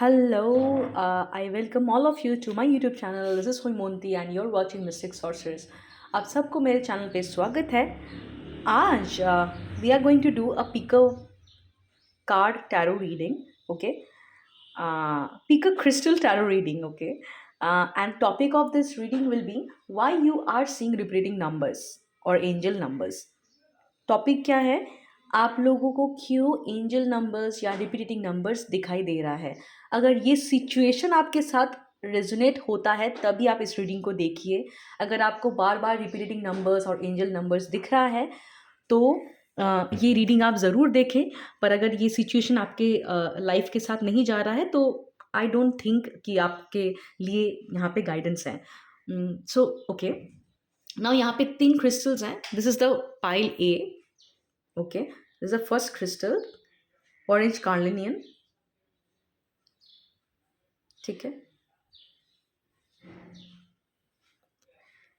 Hello, I welcome all of you to my YouTube channel. This is Hoymonti and you're watching Mystic Sorcerers. आप सबको मेरे channel पे स्वागत है। आज we are going to do a pick a card tarot reading, okay? Pick a crystal tarot reading, okay? And topic of this reading will be why you are seeing repeating numbers or angel numbers. Topic क्या है? आप लोगों को क्यों angel numbers या repeating numbers दिखाई दे रहा है? अगर ये सिचुएशन आपके साथ रेजोनेट होता है तभी आप इस रीडिंग को देखिए। अगर आपको बार बार रिपीटिंग नंबर्स और एंजल नंबर्स दिख रहा है तो ये रीडिंग आप ज़रूर देखें। पर अगर ये सिचुएशन आपके लाइफ के साथ नहीं जा रहा है तो आई डोंट थिंक कि आपके लिए यहाँ पे गाइडेंस है। सो ओके, नाउ यहाँ पे 3 क्रिस्टल्स हैं। This is the pile A. Okay, this is the first crystal, orange carnelian. ठीक है,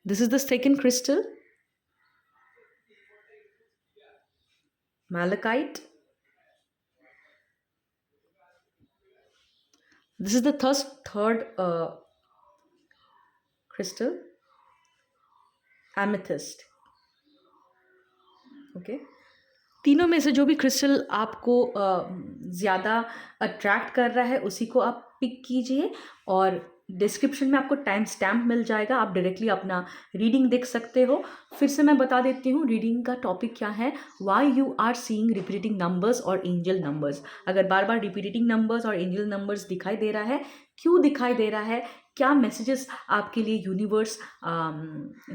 this is the second crystal, malachite. This is the third crystal, amethyst. Okay, तीनों में से जो भी क्रिस्टल आपको ज़्यादा अट्रैक्ट कर रहा है उसी को आप पिक कीजिए और डिस्क्रिप्शन में आपको टाइम स्टैम्प मिल जाएगा। आप डायरेक्टली अपना रीडिंग देख सकते हो। फिर से मैं बता देती हूँ रीडिंग का टॉपिक क्या है। Why you are seeing repeating numbers और एंजल नंबर्स। अगर बार बार रिपीटिंग नंबर्स और एंजल नंबर्स दिखाई दे रहा है, क्यों दिखाई दे रहा है, क्या मैसेजेस आपके लिए यूनिवर्स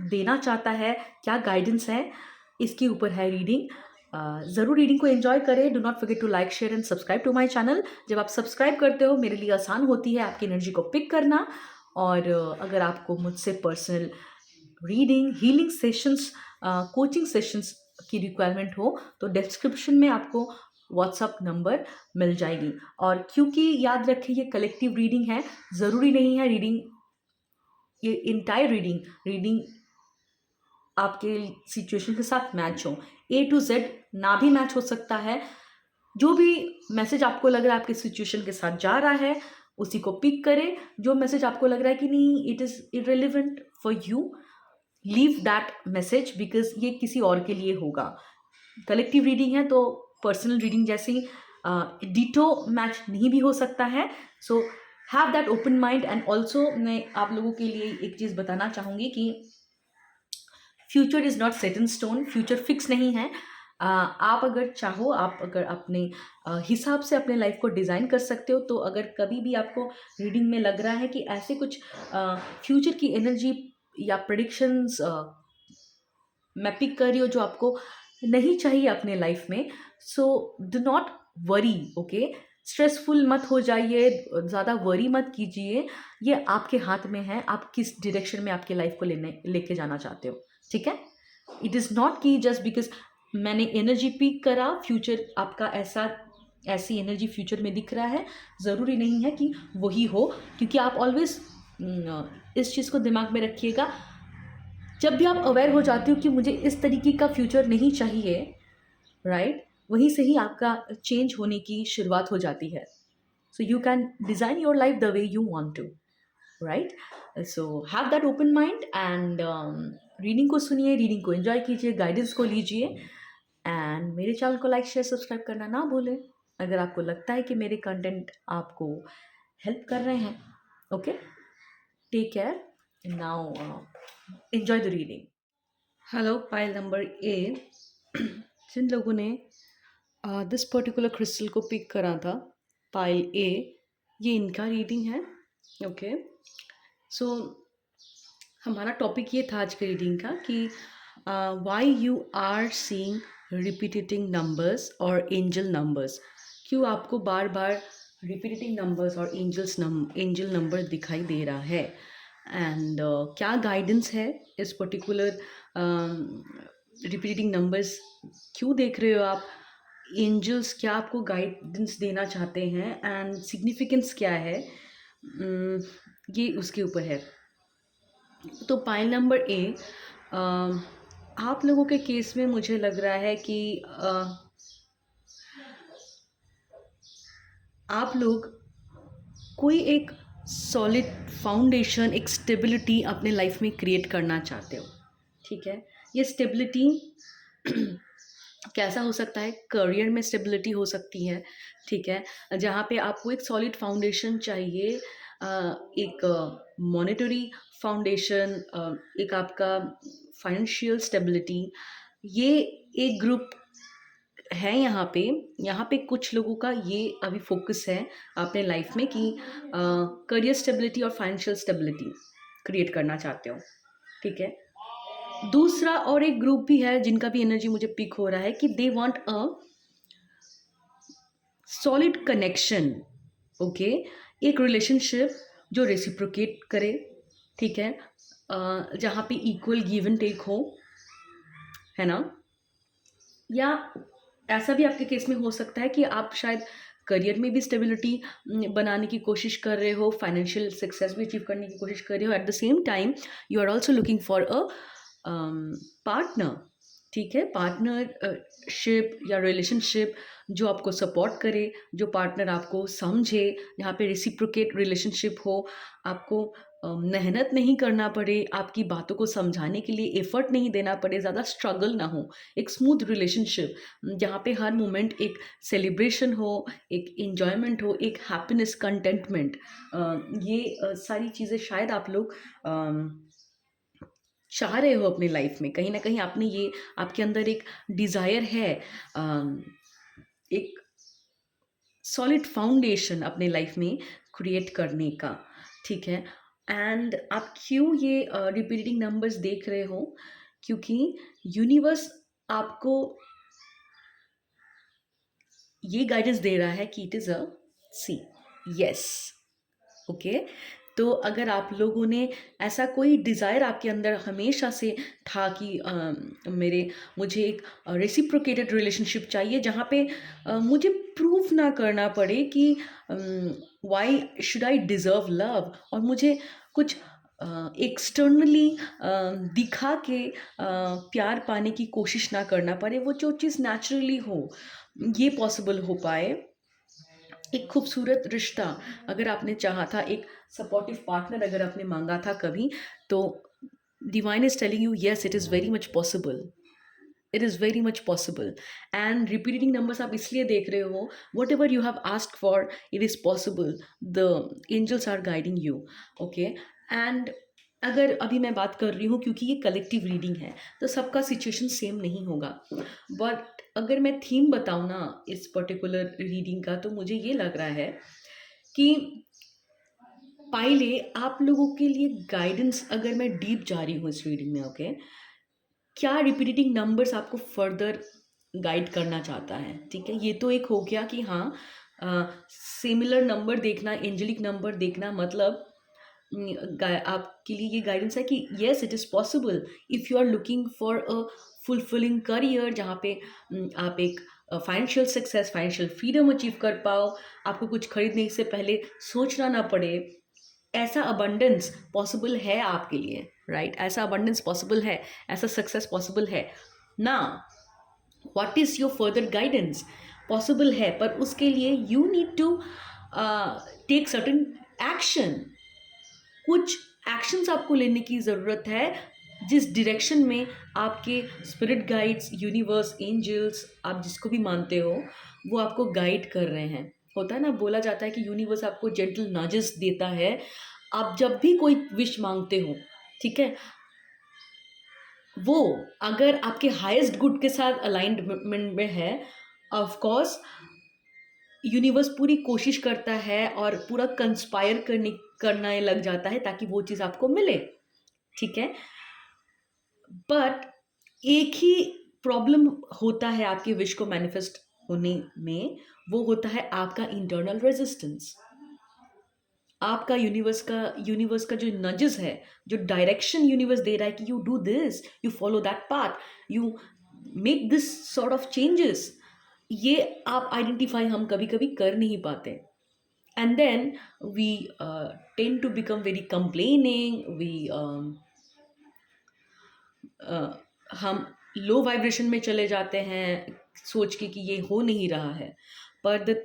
देना चाहता है, क्या गाइडेंस है, इसके ऊपर है रीडिंग। ज़रूर रीडिंग को एंजॉय करें। Do not forget to like share and subscribe to my channel. जब आप सब्सक्राइब करते हो मेरे लिए आसान होती है आपकी एनर्जी को पिक करना। और अगर आपको मुझसे personal reading, healing sessions, coaching sessions की रिक्वायरमेंट हो तो डिस्क्रिप्शन में आपको व्हाट्सअप नंबर मिल जाएगी। और क्योंकि याद रखें ये कलेक्टिव रीडिंग है, ज़रूरी नहीं है रीडिंग, ये इंटायर रीडिंग आपके सिचुएशन के साथ मैच हो। ए टू जेड ना भी मैच हो सकता है। जो भी मैसेज आपको लग रहा है आपके सिचुएशन के साथ जा रहा है उसी को पिक करें। जो मैसेज आपको लग रहा है कि नहीं it is irrelevant for you, leave that message because ये किसी और के लिए होगा। कलेक्टिव रीडिंग है तो पर्सनल रीडिंग जैसी डिटो मैच नहीं भी हो सकता है। सो have that open mind. And also मैं आप लोगों के लिए एक चीज़ बताना चाहूँगी कि future is not set in stone. Future fix नहीं है। आप अगर चाहो, आप अगर अपने हिसाब से अपने लाइफ को डिज़ाइन कर सकते हो। तो अगर कभी भी आपको रीडिंग में लग रहा है कि ऐसे कुछ फ्यूचर की एनर्जी या प्रेडिक्शंस मैं पिक कर रही हूँ जो आपको नहीं चाहिए अपने लाइफ में, so do not worry. Okay, stressful मत हो जाइए, ज़्यादा वरी मत कीजिए। ये आपके हाथ में है, आप किस डायरेक्शन में आपके लाइफ को लेके जाना चाहते हो। ठीक है, इट इज़ नॉट कि जस्ट बिकॉज मैंने एनर्जी पिक करा फ्यूचर आपका ऐसी एनर्जी फ्यूचर में दिख रहा है, ज़रूरी नहीं है कि वही हो। क्योंकि आप ऑलवेज इस चीज़ को दिमाग में रखिएगा, जब भी आप अवेयर हो जाते हो कि मुझे इस तरीके का फ्यूचर नहीं चाहिए, राइट, वहीं से ही आपका चेंज होने की शुरुआत हो जाती है। So you can design your life the way you want to, right. So have that open mind and reading को सुनिए, रीडिंग को एंजॉय कीजिए, गाइडेंस को लीजिए। एंड मेरे चैनल को लाइक शेयर सब्सक्राइब करना ना भूलें अगर आपको लगता है कि मेरे कंटेंट आपको हेल्प कर रहे हैं। Okay, take care. Now enjoy the reading. Hello, pile number A. जिन लोगों ने दिस पर्टिकुलर क्रिस्टल को पिक करा था, पाइल ए, ये इनका रीडिंग है। ओके, सो हमारा टॉपिक ये था आज के रीडिंग का कि why you are seeing repeating numbers और एंजल नंबर्स। क्यों आपको बार बार रिपीटिंग नंबर्स और एंजल नंबर दिखाई दे रहा है। एंड क्या गाइडेंस है इस पर्टिकुलर रिपीटिंग नंबर्स, क्यों देख रहे हो आप, एंजल्स क्या आपको गाइडेंस देना चाहते हैं एंड सिग्निफिकेंस क्या है, ये उसके ऊपर है। तो पाइल नंबर ए, आप लोगों के केस में मुझे लग रहा है कि आप लोग कोई एक सॉलिड फाउंडेशन, एक स्टेबिलिटी अपने लाइफ में क्रिएट करना चाहते हो, ठीक है। ये स्टेबिलिटी कैसा हो सकता है? करियर में स्टेबिलिटी हो सकती है, ठीक है, जहाँ पे आपको एक सॉलिड फाउंडेशन चाहिए, एक मॉनेटरी फाउंडेशन, एक आपका फाइनेंशियल स्टेबिलिटी। ये एक ग्रुप है यहाँ पे कुछ लोगों का ये अभी फोकस है अपने लाइफ में कि करियर स्टेबिलिटी और फाइनेंशियल स्टेबिलिटी क्रिएट करना चाहते हो, ठीक है। दूसरा और एक ग्रुप भी है जिनका भी एनर्जी मुझे पिक हो रहा है कि they want a solid connection, okay, एक रिलेशनशिप जो रेसिप्रोकेट करे, ठीक है, जहाँ पे इक्वल गिव एंड टेक हो, है ना। या ऐसा भी आपके केस में हो सकता है कि आप शायद करियर में भी स्टेबिलिटी बनाने की कोशिश कर रहे हो, फाइनेंशियल सक्सेस भी अचीव करने की कोशिश कर रहे हो, at the same time you are also looking for a partner, ठीक है, पार्टनरशिप या रिलेशनशिप जो आपको सपोर्ट करे, जो पार्टनर आपको समझे, यहाँ पे रेसिप्रोकेट रिलेशनशिप हो, आपको मेहनत नहीं करना पड़े, आपकी बातों को समझाने के लिए एफर्ट नहीं देना पड़े, ज़्यादा स्ट्रगल ना हो, एक स्मूथ रिलेशनशिप जहाँ पे हर मोमेंट एक सेलिब्रेशन हो, एक इन्जॉयमेंट हो, एक हैप्पीनेस, कंटेंटमेंट, ये सारी चीज़ें शायद आप लोग चाह रहे हो अपनी लाइफ में। कहीं ना कहीं आपने ये, आपके अंदर एक डिज़ायर है, एक सॉलिड फाउंडेशन अपने लाइफ में क्रिएट करने का, ठीक है। एंड आप क्यों ये रिपीटिंग नंबर्स देख रहे हो? क्योंकि यूनिवर्स आपको ये गाइडेंस दे रहा है कि it is a see, yes, okay. तो अगर आप लोगों ने ऐसा कोई डिज़ायर आपके अंदर हमेशा से था कि मुझे एक रेसिप्रोकेटेड रिलेशनशिप चाहिए जहाँ पे मुझे प्रूफ ना करना पड़े कि why should I deserve love, और मुझे कुछ एक्सटर्नली दिखा के प्यार पाने की कोशिश ना करना पड़े, वो जो चीज़ नेचुरली हो, ये पॉसिबल हो पाए। एक खूबसूरत रिश्ता अगर आपने चाहा था, एक सपोर्टिव पार्टनर अगर आपने मांगा था कभी, तो divine is telling you yes, it is very much possible, it is very much possible. And repeating numbers आप इसलिए देख रहे हो, whatever you have asked for it is possible, the angels are guiding you, okay. And अगर अभी मैं बात कर रही हूँ क्योंकि ये कलेक्टिव रीडिंग है, तो सबका सिचुएशन सेम नहीं होगा, बट अगर मैं थीम बताऊँ ना इस पर्टिकुलर रीडिंग का, तो मुझे ये लग रहा है कि पहले आप लोगों के लिए गाइडेंस, अगर मैं डीप जा रही हूँ इस रीडिंग में, ओके, क्या रिपीटिंग नंबर्स आपको फर्दर गाइड करना चाहता है, ठीक है। ये तो एक हो गया कि हाँ, सिमिलर नंबर देखना, एंजेलिक नंबर देखना, मतलब आपके लिए ये गाइडेंस है कि yes, it is possible if you are looking for a fulfilling career, जहाँ पे आप एक financial success, financial freedom achieve कर पाओ, आपको कुछ खरीदने से पहले सोचना ना पड़े, ऐसा अबंडेंस पॉसिबल है आपके लिए, राइट, ऐसा अबंडेंस पॉसिबल है, ऐसा सक्सेस पॉसिबल है ना। What is your further guidance? Possible है, पर उसके लिए you need to take certain action, कुछ एक्शंस आपको लेने की ज़रूरत है, जिस डायरेक्शन में आपके स्पिरिट गाइड्स, यूनिवर्स, एंजल्स, आप जिसको भी मानते हो, वो आपको गाइड कर रहे हैं। होता है ना, बोला जाता है कि यूनिवर्स आपको जेंटल नजेस देता है। आप जब भी कोई विश मांगते हो, ठीक है, वो अगर आपके हाईएस्ट गुड के साथ अलाइनमेंट में है, ऑफ कोर्स यूनिवर्स पूरी कोशिश करता है और पूरा कंस्पायर करने लग जाता है ताकि वो चीज़ आपको मिले, ठीक है। बट एक ही प्रॉब्लम होता है आपके विश को मैनिफेस्ट होने में, वो होता है आपका इंटरनल रेजिस्टेंस, आपका यूनिवर्स का जो नजेस है, जो डायरेक्शन यूनिवर्स दे रहा है कि you do this, you follow that path, you make this sort of changes, ये आप आइडेंटिफाई हम कभी कभी कर नहीं पाते, and then we tend to become very complaining, we हम लो वाइब्रेशन में चले जाते हैं सोच के कि ये हो नहीं रहा है, पर the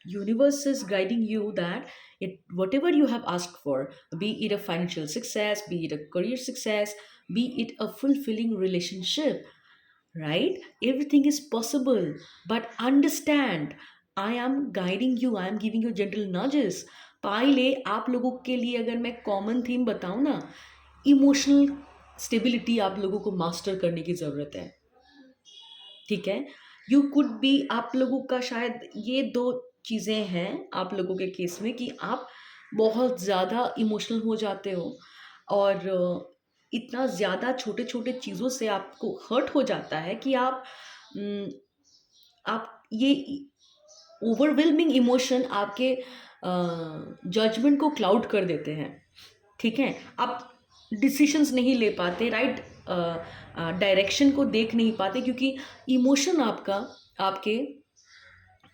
universe is guiding you that it whatever you have asked for, be it a financial success, be it a career success, be it a fulfilling relationship, right? Everything is possible. But understand, I am guiding you, I am giving you gentle nudges. पहले आप लोगों के लिए अगर मैं common theme बताऊं ना, emotional stability आप लोगों को मास्टर करने की ज़रूरत है। ठीक है, यू कुड बी, आप लोगों का शायद ये दो चीज़ें हैं आप लोगों के केस में कि आप बहुत ज़्यादा इमोशनल हो जाते हो, और इतना ज़्यादा छोटे छोटे चीज़ों से आपको हर्ट हो जाता है कि अम, आप ये ओवरवेलमिंग इमोशन आपके जजमेंट को क्लाउड कर देते हैं। ठीक है, आप डिसीशंस नहीं ले पाते, राइट डायरेक्शन को देख नहीं पाते, क्योंकि इमोशन आपका आपके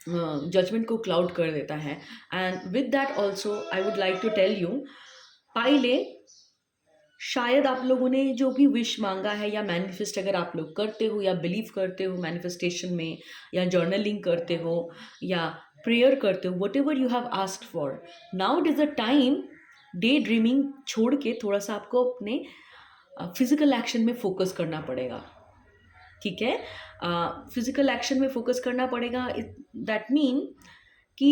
जजमेंट को क्लाउड कर देता है। And with that also I would like to tell you, पहले शायद आप लोगों ने जो भी विश मांगा है, या मैनिफेस्ट अगर आप लोग करते हो या बिलीव करते हो मैनिफेस्टेशन में, या जर्नलिंग करते हो या प्रेयर करते हो, whatever you have asked for, now it is a time day dreaming छोड़ के थोड़ा सा आपको अपने फिजिकल एक्शन में फोकस करना पड़ेगा। ठीक है, फिजिकल एक्शन में फोकस करना पड़ेगा। दैट मीन कि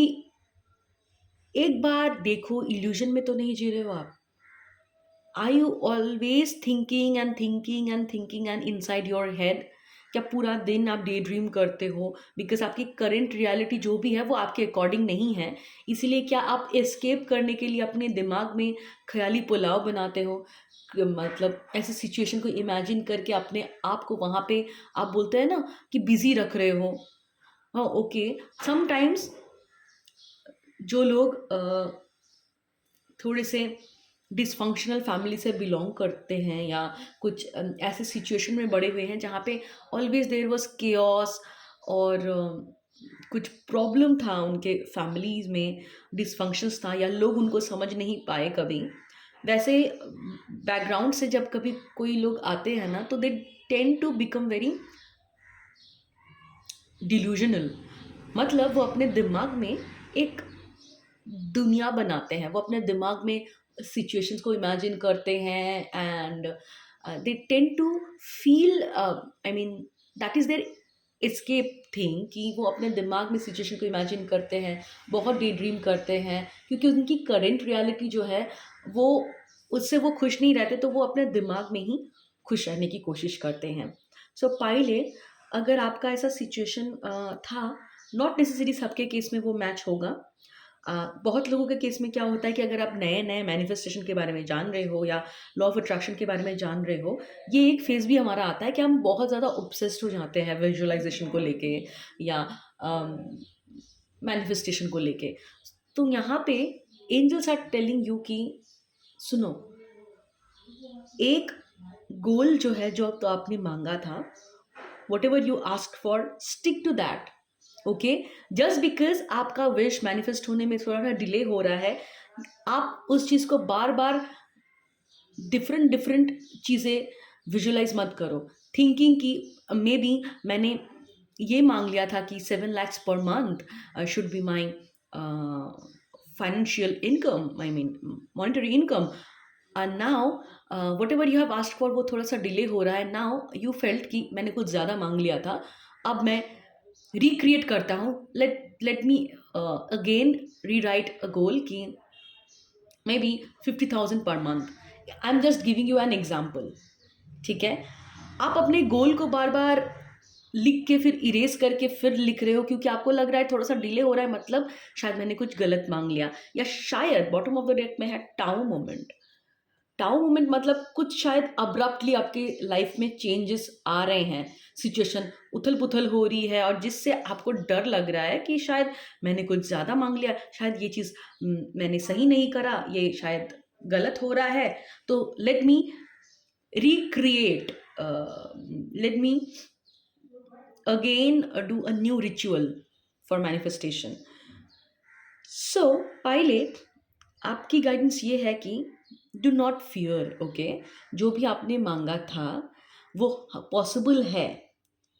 एक बार देखो, इल्यूजन में तो नहीं जी रहे हो आप। Are you always thinking and thinking and thinking and inside your head? क्या पूरा दिन आप डे ड्रीम करते हो? बिकॉज आपकी करंट रियलिटी जो भी है वो आपके अकॉर्डिंग नहीं है, इसीलिए क्या आप एस्केप करने के लिए अपने दिमाग में ख्याली पुलाव बनाते हो? मतलब ऐसे सिचुएशन को इमेजिन करके अपने आप को वहाँ पे, आप बोलते हैं ना कि बिजी रख रहे हो। हाँ, ओके, समटाइम्स जो लोग थोड़े से डिसफंक्शनल फैमिली से बिलोंग करते हैं, या कुछ ऐसे सिचुएशन में बड़े हुए हैं जहाँ पे ऑलवेज देयर वाज केओस, और कुछ प्रॉब्लम था उनके फैमिलीज में, डिसफंक्शंस था, या लोग उनको समझ नहीं पाए कभी। वैसे बैकग्राउंड से जब कभी कोई लोग आते हैं ना, तो they tend to become very delusional. मतलब वो अपने दिमाग में एक दुनिया बनाते हैं, वो अपने दिमाग में सिचुएशंस को इमेजिन करते हैं, and they tend to feel, I mean that is their escape thing, कि वो अपने दिमाग में सिचुएशन को इमेजिन करते हैं, बहुत डे ड्रीम करते हैं, क्योंकि उनकी करेंट रियलिटी जो है वो, उससे वो खुश नहीं रहते, तो वो अपने दिमाग में ही खुश रहने की कोशिश करते हैं। सो पहले, अगर आपका ऐसा सिचुएशन था, नॉट नेसेसरी सबके केस में वो मैच होगा। बहुत लोगों के केस में क्या होता है कि अगर आप नए नए मैनिफेस्टेशन के बारे में जान रहे हो, या लॉ ऑफ अट्रैक्शन के बारे में जान रहे हो, ये एक फेज़ भी हमारा आता है कि हम बहुत ज़्यादा ऑब्सेस्ड हो जाते हैं विजुअलाइजेशन को लेके, या मैनिफेस्टेशन को लेके। तो यहाँ पे एंजल्स आर टेलिंग यू कि सुनो, एक गोल जो है, जो तो आपने मांगा था, whatever you ask for, stick to that. Okay, just because आपका विश मैनिफेस्ट होने में थोड़ा सा डिले हो रहा है, आप उस चीज़ को बार बार डिफरेंट डिफरेंट चीज़ें विजुलाइज मत करो, थिंकिंग कि मे बी मैंने ये मांग लिया था कि 7 lakhs per month should be my financial income, I mean monetary income, and now what ever you have asked for वो थोड़ा सा डिले हो रहा है। नाउ यू फेल्ट कि मैंने कुछ ज़्यादा मांग लिया था, अब मैं रिक्रिएट करता हूँ, लेट मी अगेन रीराइट अ गोल की may be 50,000 per month. I am just giving you an example. ठीक है, आप अपने गोल को बार बार लिख के फिर इरेज करके फिर लिख रहे हो, क्योंकि आपको लग रहा है थोड़ा सा डिले हो रहा है, मतलब शायद मैंने कुछ गलत मांग लिया, या शायद बॉटम ऑफ द डेक में है टाउ मोमेंट। टाउ मोमेंट मतलब कुछ शायद अब्रप्टली आपके लाइफ में चेंजेस आ रहे हैं, सिचुएशन उथल पुथल हो रही है, और जिससे आपको डर लग रहा है कि शायद मैंने कुछ ज़्यादा मांग लिया, शायद ये चीज़ मैंने सही नहीं करा, ये शायद गलत हो रहा है। तो let me recreate, let me again do a new ritual for manifestation. So पहले आपकी गाइडेंस ये है कि डू नॉट फियर। ओके, जो भी आपने मांगा था वो पॉसिबल है।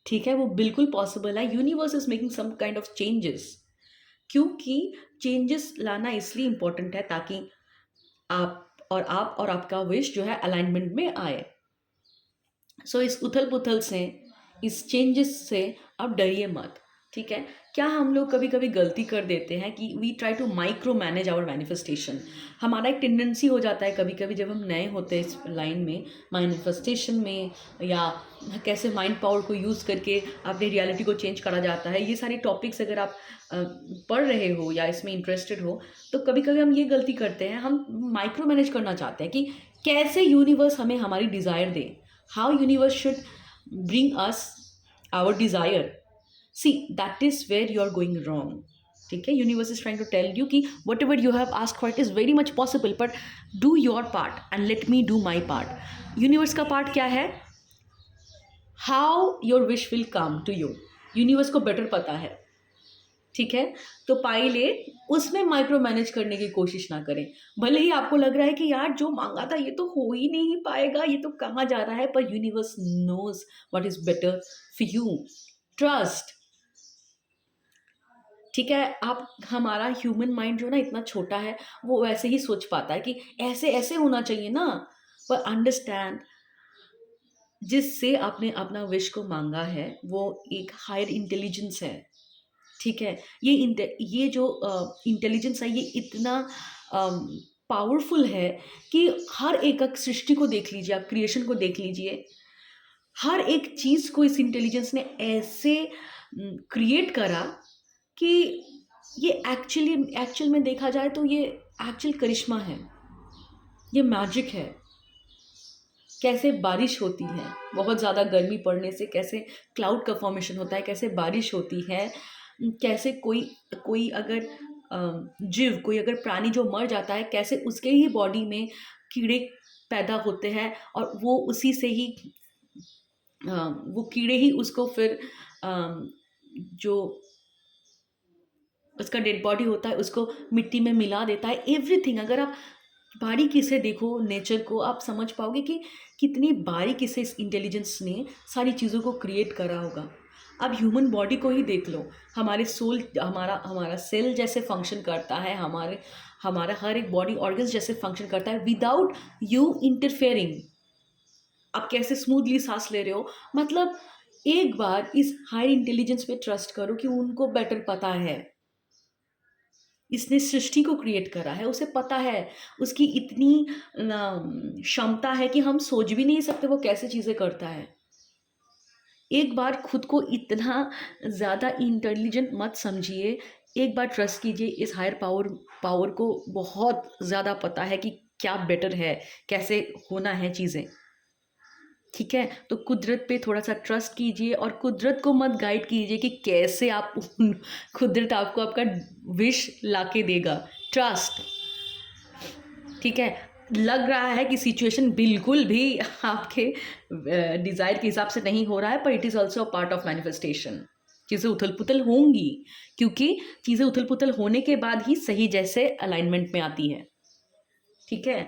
ठीक है, वो बिल्कुल पॉसिबल है। Universe is making some kind of changes. क्योंकि चेंजेस लाना इसलिए इम्पोर्टेंट है ताकि आप और आपका विश जो है अलाइनमेंट में आए। सो इस उथल पुथल से, इस चेंजेस से आप डरिए मत। ठीक है। क्या हम लोग कभी कभी गलती कर देते हैं कि we try to micromanage our manifestation. हमारा एक टेंडेंसी हो जाता है कभी कभी जब हम नए होते हैं इस लाइन में, मैनिफेस्टेशन में, या कैसे माइंड पावर को यूज़ करके अपनी रियलिटी को चेंज करा जाता है। ये सारी टॉपिक्स अगर आप पढ़ रहे हो या इसमें इंटरेस्टेड हो, तो कभी कभी हम ये गलती करते हैं, हम माइक्रो मैनेज करना चाहते हैं कि कैसे यूनिवर्स हमें हमारी desire they, how universe should bring us our desire. See, that is where you are going wrong. ठीक है। Universe is trying to tell you कि whatever you have ask for it is very much possible, but do your part and let me do my part. Universe का part क्या है? How your wish will come to you, universe को better पता है। ठीक है। तो पाइले उसमें माइक्रो मैनेज करने की कोशिश ना करें। भले ही आपको लग रहा है कि यार जो मांगा था ये तो हो ही नहीं पाएगा, ये तो कहाँ जा रहा है, पर universe knows what is better for you. Trust. ठीक है। आप, हमारा ह्यूमन माइंड जो ना इतना छोटा है, वो वैसे ही सोच पाता है कि ऐसे ऐसे होना चाहिए ना। पर अंडरस्टैंड, जिससे आपने अपना विश को मांगा है वो एक हायर इंटेलिजेंस है। ठीक है। ये जो इंटेलिजेंस है ये इतना पावरफुल है कि हर एक सृष्टि को देख लीजिए, आप क्रिएशन को देख लीजिए, हर एक चीज़ को इस इंटेलिजेंस ने ऐसे क्रिएट करा कि ये एक्चुअल में देखा जाए तो ये एक्चुअल करिश्मा है, ये मैजिक है। कैसे बारिश होती है, बहुत ज़्यादा गर्मी पड़ने से कैसे क्लाउड का फॉर्मेशन होता है, कैसे बारिश होती है, कैसे कोई कोई अगर जीव, कोई अगर प्राणी जो मर जाता है, कैसे उसके ही बॉडी में कीड़े पैदा होते हैं और वो उसी से ही वो कीड़े ही उसको फिर जो उसका डेड बॉडी होता है उसको मिट्टी में मिला देता है। एवरीथिंग, अगर आप बारीकी से देखो नेचर को, आप समझ पाओगे कि कितनी बारीकी से इस इंटेलिजेंस ने सारी चीज़ों को क्रिएट करा होगा। अब ह्यूमन बॉडी को ही देख लो, हमारे सोल, हमारा हमारा सेल जैसे फंक्शन करता है, हमारा हर एक बॉडी ऑर्गन्स जैसे फंक्शन करता है विदाउट यू इंटरफेयरिंग। आप कैसे स्मूथली सांस ले रहे हो। मतलब एक बार इस हायर इंटेलिजेंस पे ट्रस्ट करो कि उनको बेटर पता है, इसने सृष्टि को क्रिएट करा है, उसे पता है, उसकी इतनी क्षमता है कि हम सोच भी नहीं सकते वो कैसे चीज़ें करता है। एक बार खुद को इतना ज़्यादा इंटेलिजेंट मत समझिए, एक बार ट्रस्ट कीजिए इस हायर पावर को बहुत ज़्यादा पता है कि क्या बेटर है, कैसे होना है चीज़ें। ठीक है। तो कुदरत पे थोड़ा सा ट्रस्ट कीजिए और कुदरत को मत गाइड कीजिए कि कैसे आप कुदरत आपको आपका विश लाके देगा। ट्रस्ट। ठीक है। लग रहा है कि सिचुएशन बिल्कुल भी आपके डिज़ायर के हिसाब से नहीं हो रहा है, पर it is also a part of manifestation. चीज़ें उथल पुथल होंगी, क्योंकि चीज़ें उथल पुथल होने के बाद ही सही जैसे अलाइनमेंट में आती है। ठीक है।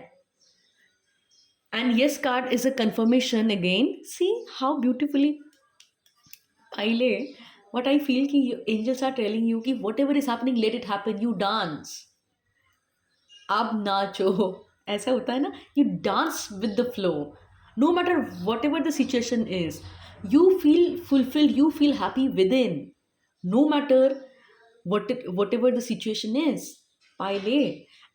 And yes card is a confirmation again. See how beautifully Aile, what I feel ki angels are telling you ki whatever is happening, let it happen. You dance. आप नाचो। ऐसा होता है ना, you dance with the flow. No matter whatever the situation is, you feel fulfilled, you feel happy within. No matter whatever the situation is. पाइले।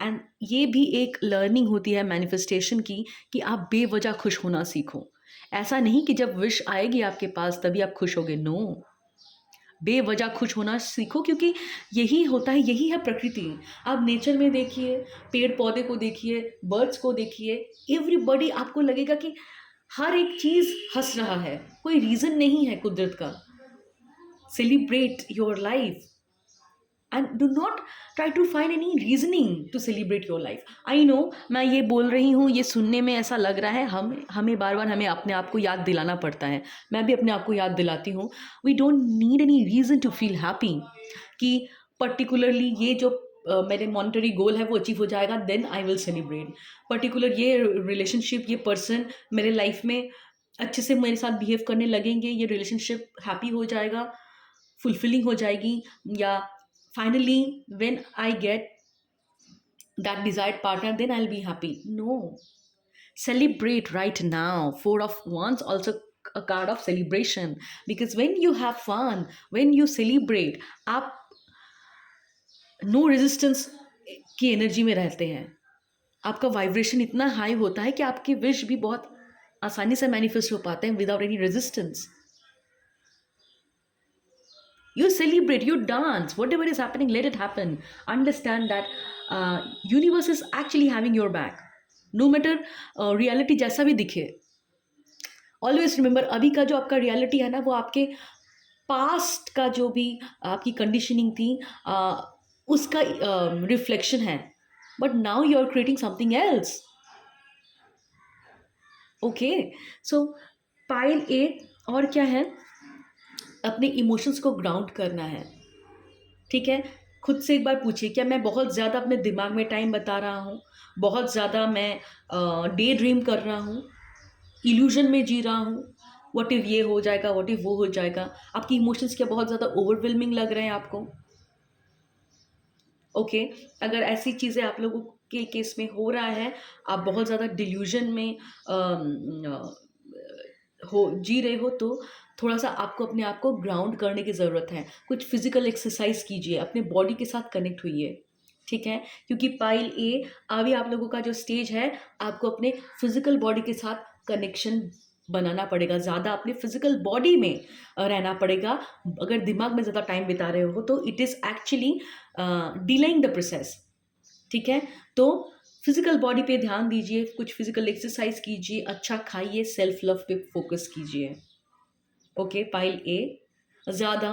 And ये भी एक learning होती है मैनिफेस्टेशन की, कि आप बेवजह खुश होना सीखो। ऐसा नहीं कि जब विश आएगी आपके पास तभी आप खुश होगे। नो, बेवजह खुश होना सीखो, क्योंकि यही होता है, यही है प्रकृति। आप नेचर में देखिए, पेड़ पौधे को देखिए, बर्ड्स को देखिए, एवरीबॉडी, आपको लगेगा कि हर एक चीज़ हंस रहा है, कोई रीज़न नहीं है कुदरत का। Celebrate your life and do not try to find any reasoning to celebrate your life. I know मैं ये बोल रही हूँ, ये सुनने में ऐसा लग रहा है, हमें बार बार हमें अपने आप को याद दिलाना पड़ता है। मैं भी अपने आप को याद दिलाती हूँ, we don't need any reason to feel happy कि पर्टिकुलरली ये जो मेरे मॉनिटरी गोल है वो अचीव हो जाएगा, then I will celebrate. Particular ये रिलेशनशिप, ये पर्सन मेरे लाइफ में अच्छे से मेरे साथ बिहेव करने लगेंगे, ये रिलेशनशिप हैप्पी हो जाएगा, फुलफिलिंग हो जाएगी, या finally when I get that desired partner, then I'll be happy. No. Celebrate right now. Four of Wands also a card of celebration, because when you have fun, when you celebrate, आप no resistance की energy में रहते हैं, आपका vibration इतना high होता है कि आपके विश भी बहुत आसानी से मैनिफेस्ट हो पाते हैं without any resistance. You celebrate, you dance, whatever is happening, let it happen. Understand that universe is actually having your back, no matter reality जैसा भी दिखे. ऑलवेज रिमेंबर, अभी का जो आपका रियलिटी है ना, वो आपके पास्ट का जो भी आपकी कंडीशनिंग थी उसका रिफ्लेक्शन है. But now you are creating something else. Okay, so pile A और क्या है, अपने इमोशंस को ग्राउंड करना है. ठीक है, खुद से एक बार पूछिए, क्या मैं बहुत ज़्यादा अपने दिमाग में टाइम बता रहा हूँ, बहुत ज़्यादा मैं डे ड्रीम कर रहा हूँ, इल्यूजन में जी रहा हूँ, व्हाट इफ ये हो जाएगा, व्हाट इफ वो हो जाएगा. आपकी इमोशंस क्या बहुत ज़्यादा ओवरवेलमिंग लग रहे हैं आपको? ओके, अगर ऐसी चीज़ें आप लोगों के केस में हो रहा है, आप बहुत ज़्यादा डिल्यूजन में हो जी रहे हो, तो थोड़ा सा आपको अपने आप को ग्राउंड करने की ज़रूरत है. कुछ फिजिकल एक्सरसाइज कीजिए, अपने बॉडी के साथ कनेक्ट होइए. ठीक है, क्योंकि पाइल ए अभी आप लोगों का जो स्टेज है, आपको अपने फिजिकल बॉडी के साथ कनेक्शन बनाना पड़ेगा, ज़्यादा अपने फिजिकल बॉडी में रहना पड़ेगा. अगर दिमाग में ज़्यादा टाइम बिता रहे हो तो it is actually delaying the process. ठीक है, तो फिजिकल बॉडी पे ध्यान दीजिए, कुछ फिजिकल एक्सरसाइज कीजिए, अच्छा खाइए, सेल्फ लव पे फोकस कीजिए. ओके, पाइल ए ज़्यादा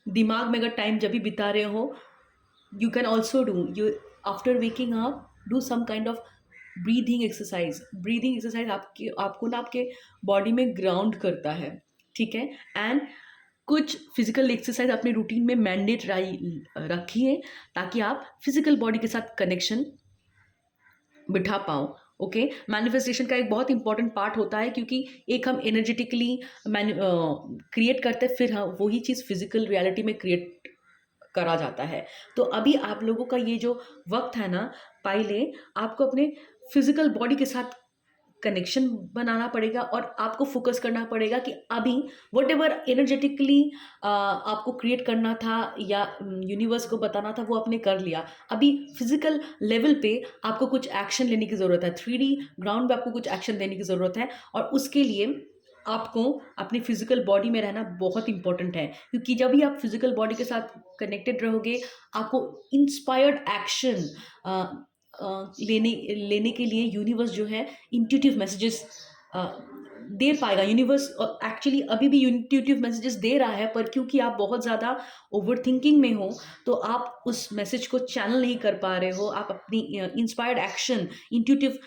दिमाग में अगर टाइम जब भी बिता रहे हो, you can also do, you after waking up do some kind of breathing exercise. Breathing exercise आपको ना आपके बॉडी में ग्राउंड करता है. ठीक है, एंड कुछ फिजिकल एक्सरसाइज अपने रूटीन में मैंडेट रखिए, ताकि आप फिजिकल बॉडी के साथ कनेक्शन बिठा पाओ. ओके, मैनिफेस्टेशन का एक बहुत इंपॉर्टेंट पार्ट होता है, क्योंकि एक हम एनर्जेटिकली क्रिएट करते हैं, फिर हम वही चीज़ फिजिकल रियलिटी में क्रिएट करा जाता है. तो अभी आप लोगों का ये जो वक्त है ना, पहले आपको अपने फिजिकल बॉडी के साथ कनेक्शन बनाना पड़ेगा, और आपको फोकस करना पड़ेगा कि अभी वट एवर एनर्जेटिकली आपको क्रिएट करना था या यूनिवर्स को बताना था, वो आपने कर लिया. अभी फिजिकल लेवल पे आपको कुछ एक्शन लेने की ज़रूरत है, 3D ग्राउंड पे आपको कुछ एक्शन लेने की ज़रूरत है, और उसके लिए आपको अपनी फिजिकल बॉडी में रहना बहुत इंपॉर्टेंट है. क्योंकि जब भी आप फिजिकल बॉडी के साथ कनेक्टेड रहोगे, आपको इंस्पायर्ड एक्शन लेने लेने के लिए यूनिवर्स जो है इंट्यूटिव मैसेजेस दे पाएगा. यूनिवर्स एक्चुअली अभी भी इंट्यूटिव मैसेजेस दे रहा है, पर क्योंकि आप बहुत ज़्यादा ओवर थिंकिंग में हो, तो आप उस मैसेज को चैनल नहीं कर पा रहे हो. आप अपनी इंस्पायर्ड एक्शन, इंट्यूटिव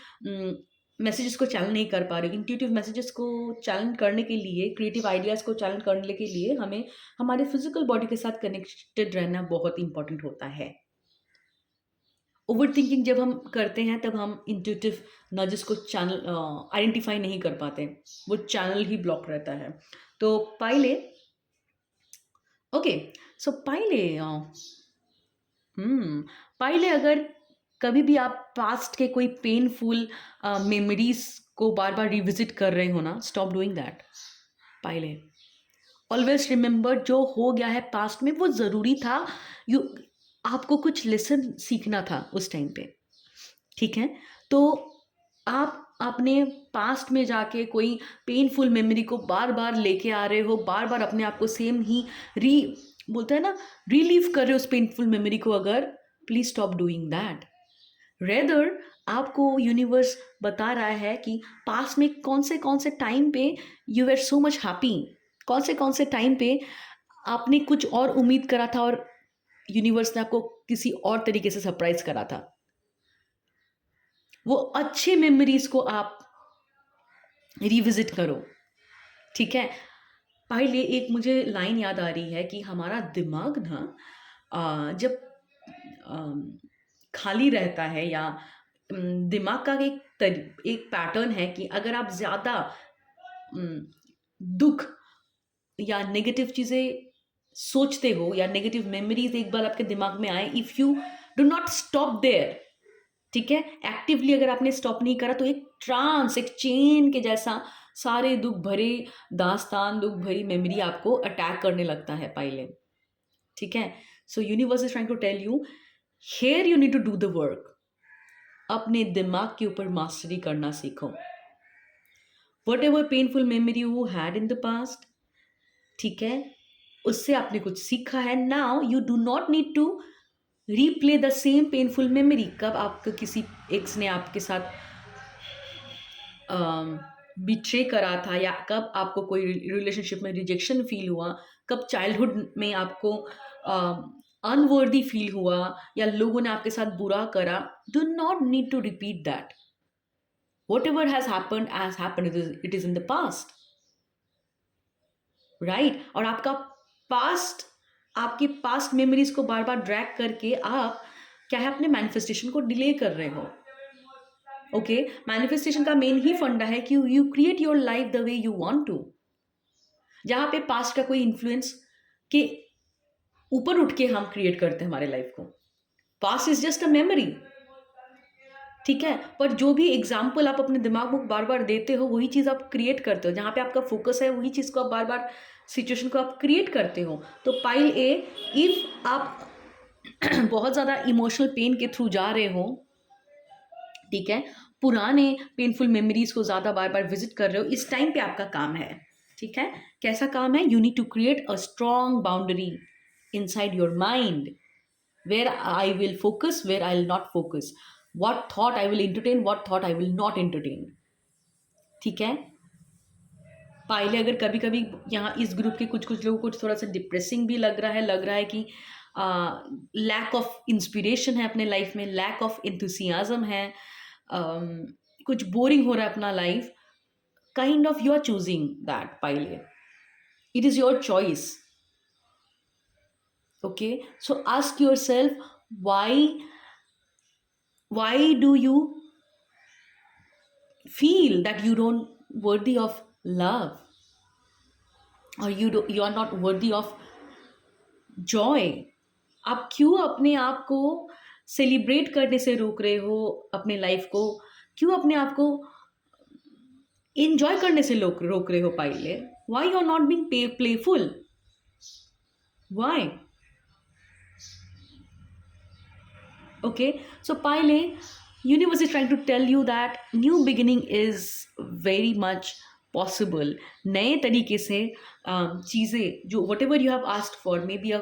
मैसेजेस को चैनल नहीं कर पा रहे हो. इंट्यूटिव मैसेजेस को चैनल करने के लिए, क्रिएटिव आइडियाज़ को चैनल करने के लिए हमें हमारे फिजिकल बॉडी के साथ कनेक्टेड रहना बहुत इंपॉर्टेंट होता है. ओवर थिंकिंग जब हम करते हैं, तब हम इंट्यूटिव नॉलेज को चैनल आइडेंटिफाई नहीं कर पाते, वो चैनल ही ब्लॉक रहता है. तो पहले ओके, सो पहले अगर कभी भी आप पास्ट के कोई पेनफुल मेमोरीज को बार बार रिविजिट कर रहे हो ना, स्टॉप डूइंग दैट. पहले ऑलवेज रिमेंबर, जो हो गया है पास्ट में वो ज़रूरी था. यू आपको कुछ लेसन सीखना था उस टाइम पे. ठीक है, तो आप अपने पास्ट में जाके कोई पेनफुल मेमोरी को बार बार लेके आ रहे हो, बार बार अपने आप को सेम ही बोलते हैं ना, रिलीव कर रहे हो उस पेनफुल मेमोरी को. अगर please stop doing that. Rather आपको यूनिवर्स बता रहा है कि पास्ट में कौन से टाइम पे you are so much happy, कौन से टाइम पे आपने कुछ और उम्मीद करा था और यूनिवर्स ने आपको किसी और तरीके से सरप्राइज करा था. वो अच्छे मेमोरीज को आप रिविजिट करो. ठीक है, पहले एक मुझे लाइन याद आ रही है कि हमारा दिमाग ना जब खाली रहता है, या दिमाग का एक पैटर्न है कि अगर आप ज़्यादा दुख या नेगेटिव चीज़ें सोचते हो या नेगेटिव मेमोरीज एक बार आपके दिमाग में आए, if you do not stop there, ठीक है, एक्टिवली अगर आपने स्टॉप नहीं करा तो एक ट्रांस, एक चेन के जैसा सारे दुख भरे दास्तान, दुख भरी मेमोरी आपको अटैक करने लगता है पहले, ठीक है। So universe is trying to tell you, here you need to do the work. अपने दिमाग के ऊपर मास्टरी करना सीखो। Whatever painful memory you had in the past, ठीक है, उससे आपने कुछ सीखा है। Now you do not need to replay the same painful memory. कब आपका किसी एक्स ने आपके साथ बिट्रे करा था, या कब आपको कोई रिलेशनशिप में रिजेक्शन फील हुआ, कब चाइल्डहुड में आपको अनवर्दी फील हुआ, या लोगों ने आपके साथ बुरा करा, do not need to repeat that. Whatever has happened, it is in the past, right. और आपका पास्ट, आपके पास्ट मेमोरीज को बार बार ड्रैग करके आप क्या है, अपने मैनिफेस्टेशन को डिले कर रहे हो। ओके, मैनिफेस्टेशन का मेन ही फंडा है कि you create your life the way you want to. जहां पे पास्ट का कोई इन्फ्लुएंस के ऊपर उठ के हम क्रिएट करते हैं हमारे लाइफ को। Past is just a memory, ठीक है, पर जो भी एग्जाम्पल आप अपने दिमाग में बार बार देते हो वही चीज़ आप क्रिएट करते हो। जहाँ पे आपका फोकस है वही चीज़ को आप बार बार, सिचुएशन को आप क्रिएट करते हो। तो पाइल ए, इफ आप बहुत ज़्यादा इमोशनल पेन के थ्रू जा रहे हो, ठीक है, पुराने पेनफुल मेमोरीज को ज़्यादा बार बार विजिट कर रहे हो, इस टाइम पे आपका काम है, ठीक है। कैसा काम है? You need to create a strong boundary inside your mind, where I will focus, where I will not focus, what thought I will entertain, what thought I will not entertain, ठीक है। पहले अगर कभी कभी यहाँ इस ग्रुप के कुछ कुछ लोगों को थोड़ा सा डिप्रेसिंग भी लग रहा है कि लैक ऑफ इंस्पिरेशन है अपने लाइफ में, लैक ऑफ इंथुसियाज्म है, कुछ बोरिंग हो रहा है अपना life, kind of you are choosing that पहले, it is your choice. Okay, so ask yourself, why do you feel that you don't worthy of love, or you are not worthy of joy? आप क्यों अपने आप को celebrate करने से रोक रहे हो, अपने लाइफ को क्यों अपने आप को इंजॉय करने से रोक रहे हो पहले? why you are not being playful? why? Okay, so pile universe is trying to tell you that new beginning is very much possible। नए तरीके से चीज़ें जो whatever you have asked for, maybe a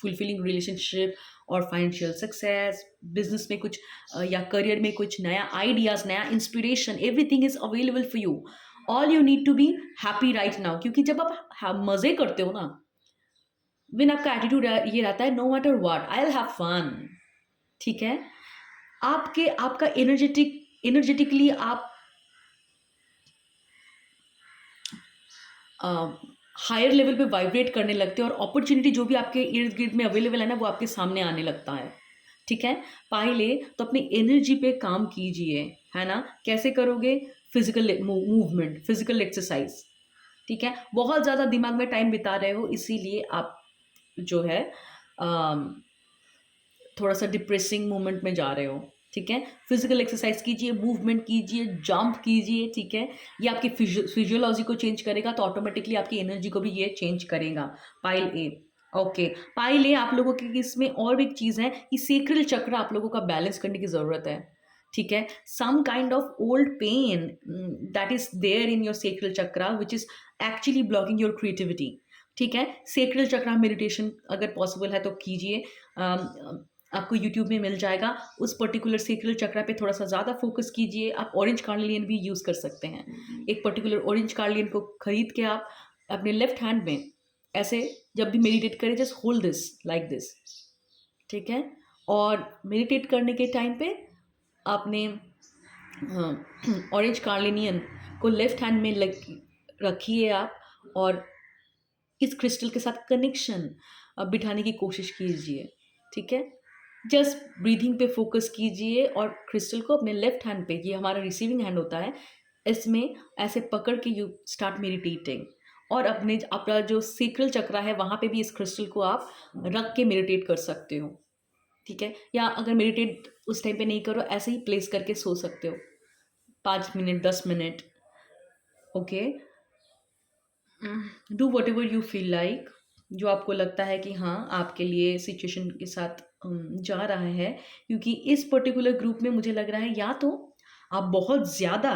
fulfilling relationship और financial success, business में कुछ या career में कुछ नया आइडियाज़, नया inspiration, everything is available for you. All you need to be happy right now, क्योंकि जब आप मज़े करते हो ना, विन आपका एटीट्यूड ये रहता है, no matter what I will have fun, ठीक है, आपका एनर्जेटिकली आप हायर लेवल पे वाइब्रेट करने लगते हैं, और अपॉर्चुनिटी जो भी आपके इर्द गिर्द में अवेलेबल है ना, वो आपके सामने आने लगता है, ठीक है। पहले तो अपनी एनर्जी पे काम कीजिए, है ना। कैसे करोगे? फिजिकल मूवमेंट, फिजिकल एक्सरसाइज, ठीक है। बहुत ज़्यादा दिमाग में टाइम बिता रहे हो, इसीलिए आप जो है थोड़ा सा डिप्रेसिंग मोमेंट में जा रहे हो, ठीक है। फिजिकल एक्सरसाइज कीजिए, मूवमेंट कीजिए, जंप कीजिए, ठीक है। ये आपकी फिजियोलॉजी को चेंज करेगा, तो ऑटोमेटिकली आपकी एनर्जी को भी ये चेंज करेगा। पाइल ए, ओके, पाइल ए, आप लोगों की इसमें और भी एक चीज़ है कि सेक्रल चक्र आप लोगों का बैलेंस करने की ज़रूरत है, ठीक है। Some kind of old pain that is there in your sacral chakra which is actually blocking your creativity, ठीक है। सेक्रल चक्रा मेडिटेशन अगर पॉसिबल है तो कीजिए, आपको यूट्यूब में मिल जाएगा। उस पर्टिकुलर सेक्रल चक्रा पे थोड़ा सा ज़्यादा फोकस कीजिए। आप ऑरेंज कार्नेलियन भी यूज़ कर सकते हैं। एक पर्टिकुलर ऑरेंज कार्नेलियन को खरीद के आप अपने लेफ्ट हैंड में ऐसे जब भी मेडिटेट करें, just hold this like this, ठीक है। और मेडिटेट करने के टाइम पे आपने ऑरेंज कार्नेलियन को लेफ्ट हैंड में रखिए आप, और इस क्रिस्टल के साथ कनेक्शन बिठाने की कोशिश कीजिए, ठीक है। जस्ट ब्रीथिंग पे फोकस कीजिए, और क्रिस्टल को अपने लेफ्ट हैंड पे, ये हमारा रिसीविंग हैंड होता है, इसमें ऐसे पकड़ के यू स्टार्ट मेडिटेटिंग, और अपने अपना जो सेक्रल चक्रा है वहाँ पे भी इस क्रिस्टल को आप रख के मेडिटेट कर सकते हो, ठीक है। या अगर मेडिटेट उस टाइम पे नहीं करो, ऐसे ही प्लेस करके सो सकते हो 5 minute 10 minute, okay. Do what ever you feel like, जो आपको लगता है कि हाँ आपके लिए सिचुएशन के साथ जा रहा है। क्योंकि इस पर्टिकुलर ग्रुप में मुझे लग रहा है या तो आप बहुत ज़्यादा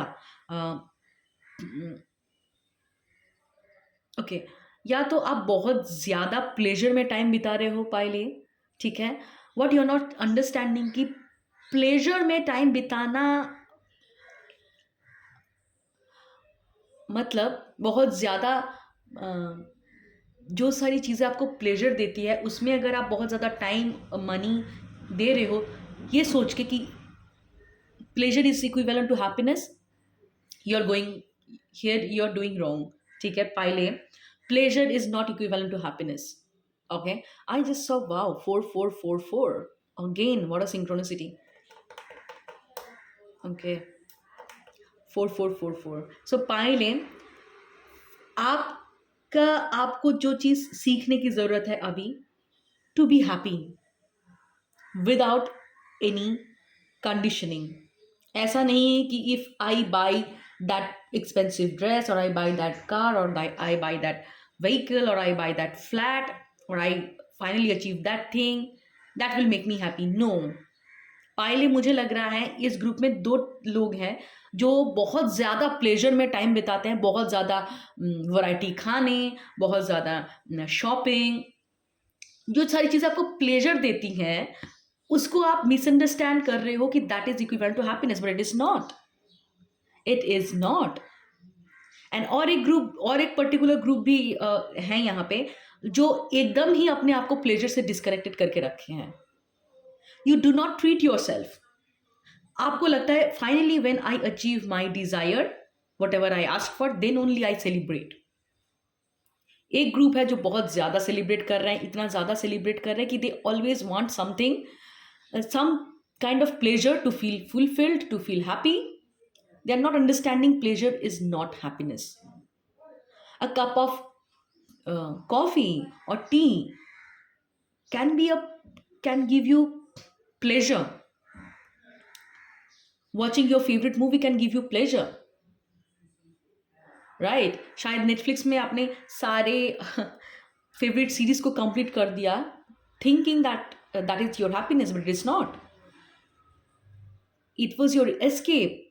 ओके, या तो आप बहुत ज़्यादा प्लेजर में टाइम बिता रहे हो पाइले, ठीक है। What you are not understanding कि प्लेजर में टाइम बिताना मतलब बहुत ज़्यादा जो सारी चीज़ें आपको प्लेजर देती है उसमें अगर आप बहुत ज़्यादा टाइम मनी दे रहे हो ये सोच के कि pleasure is equivalent to happiness, you are going here, you are doing wrong, ठीक है। पाइले pleasure is not equivalent to happiness, okay. I just saw, wow, 4444 again, what a synchronicity, okay, 4444। so पाइले आपका आपको जो चीज़ सीखने की ज़रूरत है अभी, to be happy without any conditioning. ऐसा नहीं है कि if I buy that expensive dress और आई बाई दैट कार और आई बाई दैट व्हीकल और आई बाई दैट फ्लैट और I finally achieve that thing that will make me happy, no. पहले मुझे लग रहा है इस ग्रुप में 2 लोग हैं जो बहुत ज़्यादा प्लेजर में टाइम बिताते हैं, बहुत ज़्यादा वैरायटी खाने, बहुत ज़्यादा शॉपिंग, जो सारी चीज़ें आपको प्लेजर देती हैं उसको आप मिसअंडरस्टैंड कर रहे हो कि that is equivalent to happiness, but it is not, it is not. And और एक पर्टिकुलर ग्रुप भी है यहाँ पे जो एकदम ही अपने आप को प्लेजर से डिस्कनेक्टेड करके रखे हैं। You do not treat yourself. आपको लगता है finally when I achieve my desire whatever I ask for then only I celebrate. एक ग्रुप है जो बहुत ज़्यादा सेलिब्रेट कर रहे हैं, इतना ज़्यादा सेलिब्रेट कर रहे हैं कि they always want something, some kind of pleasure to feel fulfilled, to feel happy. They are not understanding pleasure is not happiness. A cup of coffee or tea can give you pleasure. Watching your favorite movie can give you pleasure, right? शायद Netflix में आपने सारे favorite series को complete कर दिया thinking that that is your happiness, but it is not. It was your escape.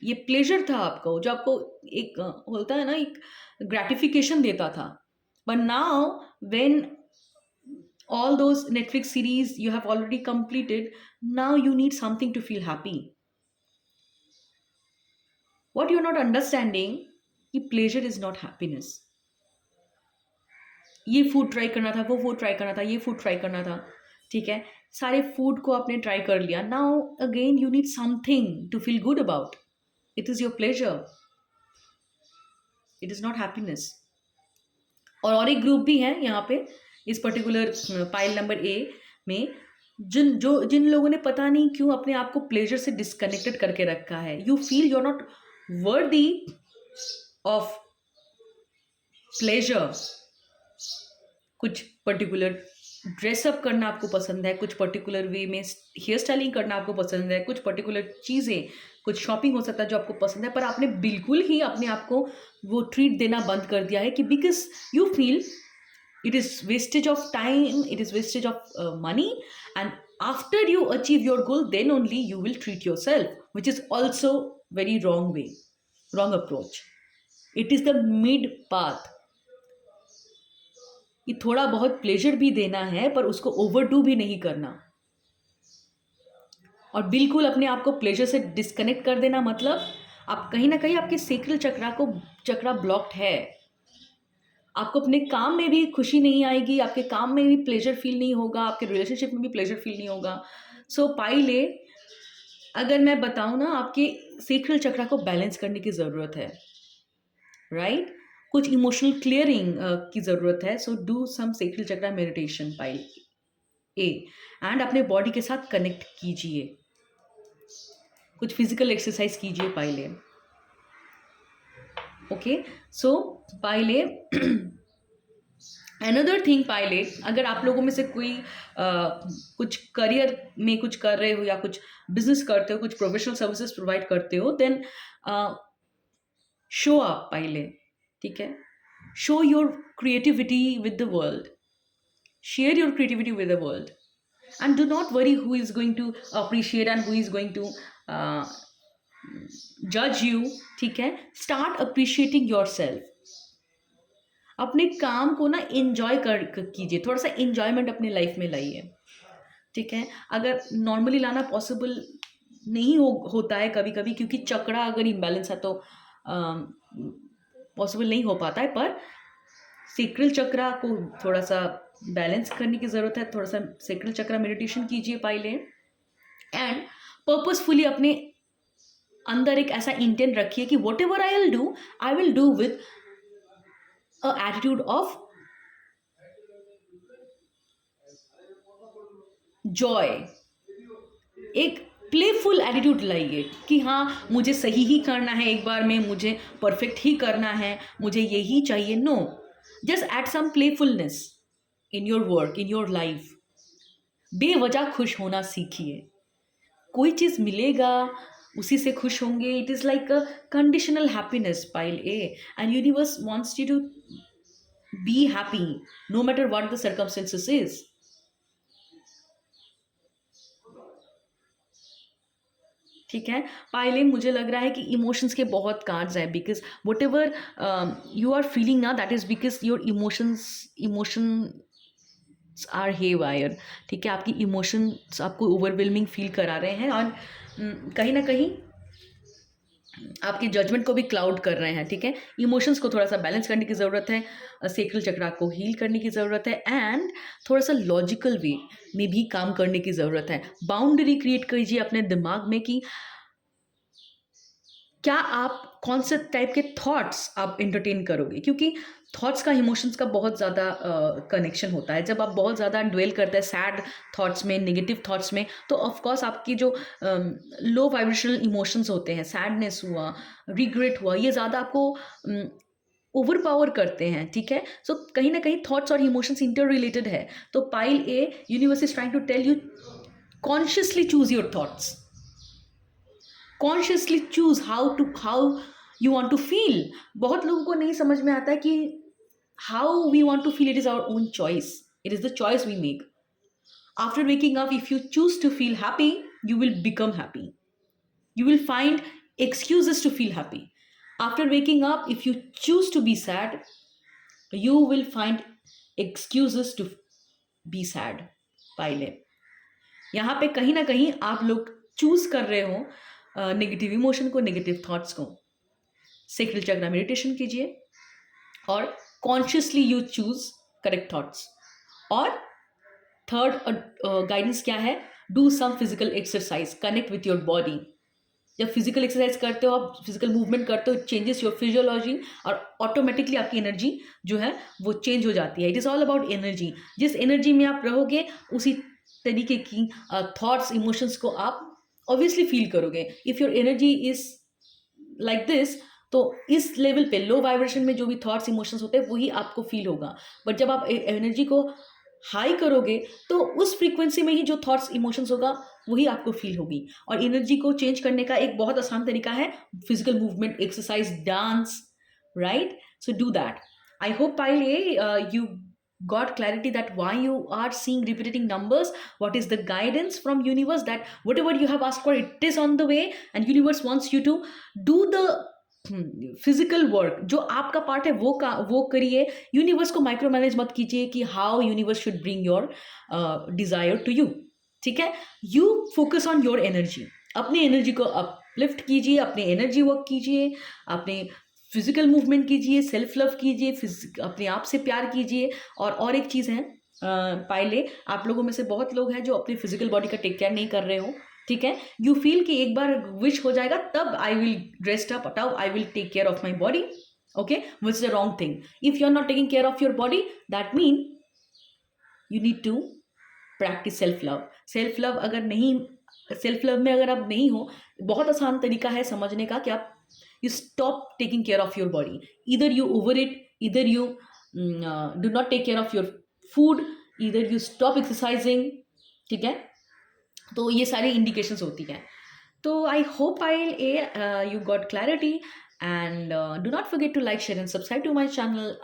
ये pleasure था आपका जो आपको एक होता है ना, एक ग्रेटिफिकेशन देता था। But now when all those Netflix series you have already completed, now you need something to feel happy. What you are not understanding कि प्लेजर इज नॉट हैप्पीनेस। ये फूड ट्राई करना था, वो फूड ट्राई करना था, ये food try करना था, ठीक है। सारे फूड को आपने ट्राई कर लिया, now again you need something to feel good about. It is your pleasure. It is not happiness. और एक ग्रुप भी है यहाँ पे इस पर्टिकुलर पाइल नंबर ए में जिन लोगों ने पता नहीं क्यों अपने आप को प्लेजर से डिस्कनेक्टेड करके रखा है। You feel you are not worthy of pleasure. कुछ पर्टिकुलर ड्रेसअप करना आपको पसंद है, कुछ पर्टिकुलर वे में हेयर स्टाइलिंग करना आपको पसंद है, कुछ पर्टिकुलर चीज़ें, कुछ शॉपिंग हो सकता है जो आपको पसंद है, पर आपने बिल्कुल ही अपने आप को वो ट्रीट देना बंद कर दिया है कि because you feel it is wastage of time, it is wastage of money, and after you achieve your goal then only you will treat yourself, which is also very wrong way, wrong approach. It is the mid path. कि थोड़ा बहुत pleasure भी देना है पर उसको overdo भी नहीं करना, और बिल्कुल अपने आप को प्लेजर से डिस्कनेक्ट कर देना मतलब आप कहीं ना कहीं आपके सेक्रल चक्रा ब्लॉक्ड है। आपको अपने काम में भी खुशी नहीं आएगी, आपके काम में भी प्लेजर फील नहीं होगा, आपके रिलेशनशिप में भी प्लेजर फील नहीं होगा। सो पाइले अगर मैं बताऊँ ना, आपके सेक्रल चक्रा को बैलेंस करने की ज़रूरत है, राइट? कुछ इमोशनल क्लियरिंग की ज़रूरत है। So do some sacral chakra meditation pile A, and अपने बॉडी के साथ कनेक्ट कीजिए, कुछ फिजिकल एक्सरसाइज कीजिए pile A. Okay, so pile A another thing pile A, अगर आप लोगों में से कोई कुछ करियर में कुछ कर रहे हो या कुछ बिजनेस करते हो, कुछ प्रोफेशनल सर्विसेज प्रोवाइड करते हो, देन शो अप पाइल ए, ठीक है, show your creativity with the world, share your creativity with the world, and do not worry who is going to appreciate and who is going to uh, judge you, ठीक है, start appreciating yourself, अपने काम को ना enjoy कीजिए, थोड़ा सा enjoyment अपने लाइफ में लाइए, ठीक है। अगर नॉर्मली लाना पॉसिबल नहीं होता है कभी कभी, क्योंकि चक्रा अगर इम्बैलेंस है तो पॉसिबल नहीं हो पाता है, पर सेक्रल चक्रा को थोड़ा सा बैलेंस करने की ज़रूरत है, थोड़ा सा सेक्रल चक्रा मेडिटेशन कीजिए पाइले, एंड पर्पसफुली अपने अंदर एक ऐसा इंटेंट रखिए कि what ever I will do with a attitude of Joy, एक प्लेफुल एटीट्यूड लाइए कि हाँ मुझे सही ही करना है, एक बार में मुझे परफेक्ट ही करना है, मुझे यही चाहिए, no, just add some playfulness in your work, in your life. बेवजह खुश होना सीखिए, कोई चीज़ मिलेगा उसी से खुश होंगे, it is like a conditional happiness पाइल ए, and universe wants you to be happy no matter what the circumstances is, ठीक है। पाइले मुझे लग रहा है कि इमोशंस के बहुत कार्ड्स हैं, because whatever you are feeling ना, that is because your emotions are haywire, ठीक है, आपकी इमोशंस आपको ओवरवेलमिंग फील करा रहे हैं, और कहीं ना कहीं आपकी जजमेंट को भी क्लाउड कर रहे हैं, ठीक है। इमोशंस को थोड़ा सा बैलेंस करने की ज़रूरत है, सेक्रल चक्रा को हील करने की ज़रूरत है, एंड थोड़ा सा लॉजिकल वे में भी काम करने की ज़रूरत है। बाउंड्री क्रिएट कीजिए अपने दिमाग में कि क्या आप कौन से टाइप के थॉट्स आप एंटरटेन करोगे, क्योंकि थॉट्स का इमोशंस का बहुत ज़्यादा कनेक्शन होता है। जब आप बहुत ज़्यादा ड्वेल करते हैं सैड थॉट्स में, नेगेटिव थॉट्स में, तो ऑफकोर्स आपकी जो लो वाइब्रेशनल इमोशंस होते हैं, सैडनेस हुआ, रिग्रेट हुआ, ये ज़्यादा आपको ओवर पावर करते हैं, ठीक है। सो कहीं ना कहीं थॉट्स और इमोशंस इंटर रिलेटेड है। तो पाइल ए, universe is trying to tell you, consciously choose your thoughts, consciously choose how you want to feel. बहुत लोगों को नहीं समझ में आता है कि how we want to feel, it is our own choice, it is the choice we make. After waking up, if you choose to feel happy, you will become happy. You will find excuses to feel happy. After waking up, if you choose to be sad, you will find excuses to be sad. पाइले यहाँ पे कहीं ना कहीं आप लोग choose कर रहे हो नेगेटिव इमोशन को, नेगेटिव थॉट्स को। सेक्रल चक्रा मेडिटेशन कीजिए और consciously you choose correct thoughts. और थर्ड गाइडेंस क्या है, do some physical exercise, connect with your body. जब फिजिकल एक्सरसाइज करते हो, आप फिजिकल मूवमेंट करते हो, चेंजेस योर फिजियोलॉजी, और ऑटोमेटिकली आपकी एनर्जी जो है वो चेंज हो जाती है। It is all about energy. जिस एनर्जी में आप रहोगे उसी तरीके की थॉट्स, इमोशंस को आप ऑब्वियसली फील करोगे। If your energy is like this, तो इस लेवल पे लो वाइब्रेशन में जो भी थॉट्स, इमोशंस होते हैं वही आपको फील होगा। बट जब आप एनर्जी को हाई करोगे तो उस फ्रीक्वेंसी में ही जो थॉट्स, इमोशंस होगा वही आपको फील होगी। और एनर्जी को चेंज करने का एक बहुत आसान तरीका है physical movement, exercise, dance, right? So do that. I hope pile you got clarity that why you are seeing repeating numbers, what is the guidance from universe, that whatever you have asked for, it is on the way, and universe wants you to do the physical work. जो आपका part है वो करिए। Universe को micro manage मत कीजिए कि how universe should bring your desire to you, ठीक है। You focus on your energy, अपनी एनर्जी को अपलिफ्ट कीजिए, अपने एनर्जी वर्क कीजिए, अपने फिजिकल मूवमेंट कीजिए, सेल्फ लव कीजिए, अपने आप से प्यार कीजिए। और एक चीज़ है पाइले, आप लोगों में से बहुत लोग हैं जो अपनी फिजिकल बॉडी का टेक केयर नहीं कर रहे हो, ठीक है। यू फील कि एक बार विश हो जाएगा तब आई विल ड्रेस्ड अप, तब I will take care of my body, okay, which is the wrong thing. If you are not taking care of your body, that mean you need to practise self love. Self love में अगर आप नहीं हो, बहुत आसान तरीका है समझने का कि आप you stop taking care of your body. Either you over it, either you do not take care of your food, either you stop exercising. ठीक है, तो ये सारी इंडिकेशंस होती हैं. तो I hope I you got clarity. And do not forget to like share and subscribe to my channel.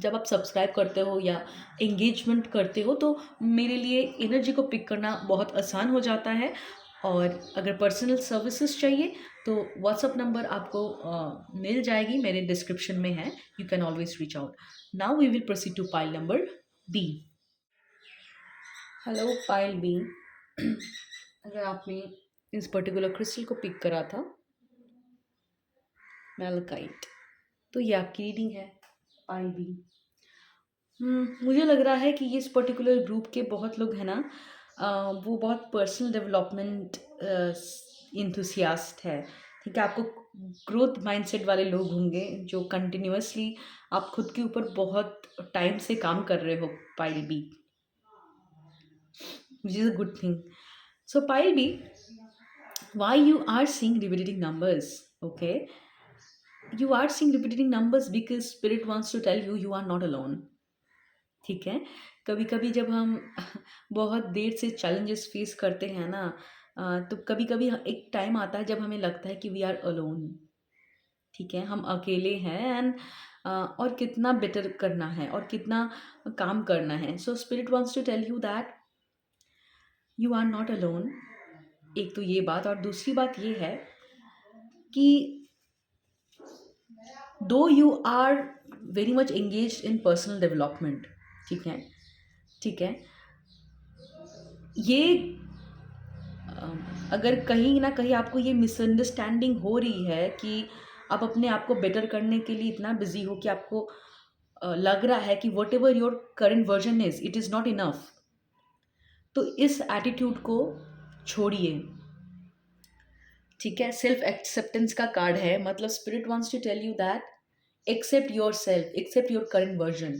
जब आप सब्सक्राइब करते हो या एंगेजमेंट करते हो तो मेरे लिए एनर्जी को पिक करना बहुत आसान हो जाता है. और अगर पर्सनल सर्विसेज चाहिए तो व्हाट्सअप नंबर आपको मिल जाएगी, मेरे डिस्क्रिप्शन में है. You can always reach out. Now we will proceed to pile number B. Hello pile B. अगर आपने इस पर्टिकुलर क्रिस्टल को पिक करा था, मैलकाइट, तो ये आपकी रीडिंग है पाइल बी. मुझे लग रहा है कि ये इस पर्टिकुलर ग्रुप के बहुत लोग हैं ना, वो बहुत पर्सनल डेवलपमेंट इंथुसियास्ट है. ठीक है, आपको ग्रोथ माइंडसेट वाले लोग होंगे जो कंटिन्यूअसली आप खुद के ऊपर बहुत टाइम से काम कर रहे हो pile B, which is a good thing. So Pile B, why you are seeing repeating numbers? Okay, you are seeing repeating numbers because spirit wants to tell you you are not alone. ठीक है, कभी कभी जब हम बहुत देर से challenges face करते हैं ना, तो कभी कभी एक टाइम आता है जब हमें लगता है कि वी आर अलोन. ठीक है, हम अकेले हैं. एंड और कितना बेटर करना है और कितना काम करना है. So spirit wants to tell you that you are not alone. एक तो ये बात, और दूसरी बात ये है कि दो you are very much engage in personal development. ठीक है, ठीक है, ये अगर कहीं ना कहीं आपको ये मिसअंडरस्टैंडिंग हो रही है कि आप अपने आप को बेटर करने के लिए इतना बिजी हो कि आपको लग रहा है कि what ever your current version is, it is not enough, तो इस एटीट्यूड को छोड़िए. ठीक है, सेल्फ एक्सेप्टेंस का कार्ड है. मतलब spirit wants to tell you that accept your self, accept your current version.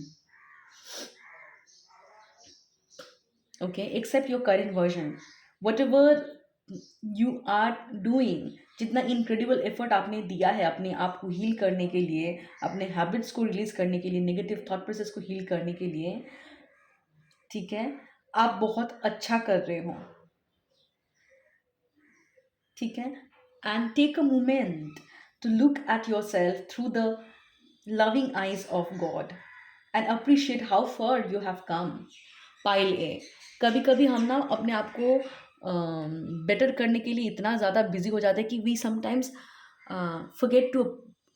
Okay, accept your current version. Whatever you are doing, जितना इनक्रेडिबल एफर्ट आपने दिया है अपने आप को हील करने के लिए, अपने हैबिट्स को रिलीज करने के लिए, नेगेटिव थॉट प्रोसेस को हील करने के लिए, ठीक है, आप बहुत अच्छा कर रहे हो. ठीक है, and take a moment to look at yourself through the loving eyes of God and appreciate how far you have come. Pile A, कभी कभी हम ना अपने आप को बेटर करने के लिए इतना ज़्यादा बिजी हो जाते हैं कि we sometimes forget to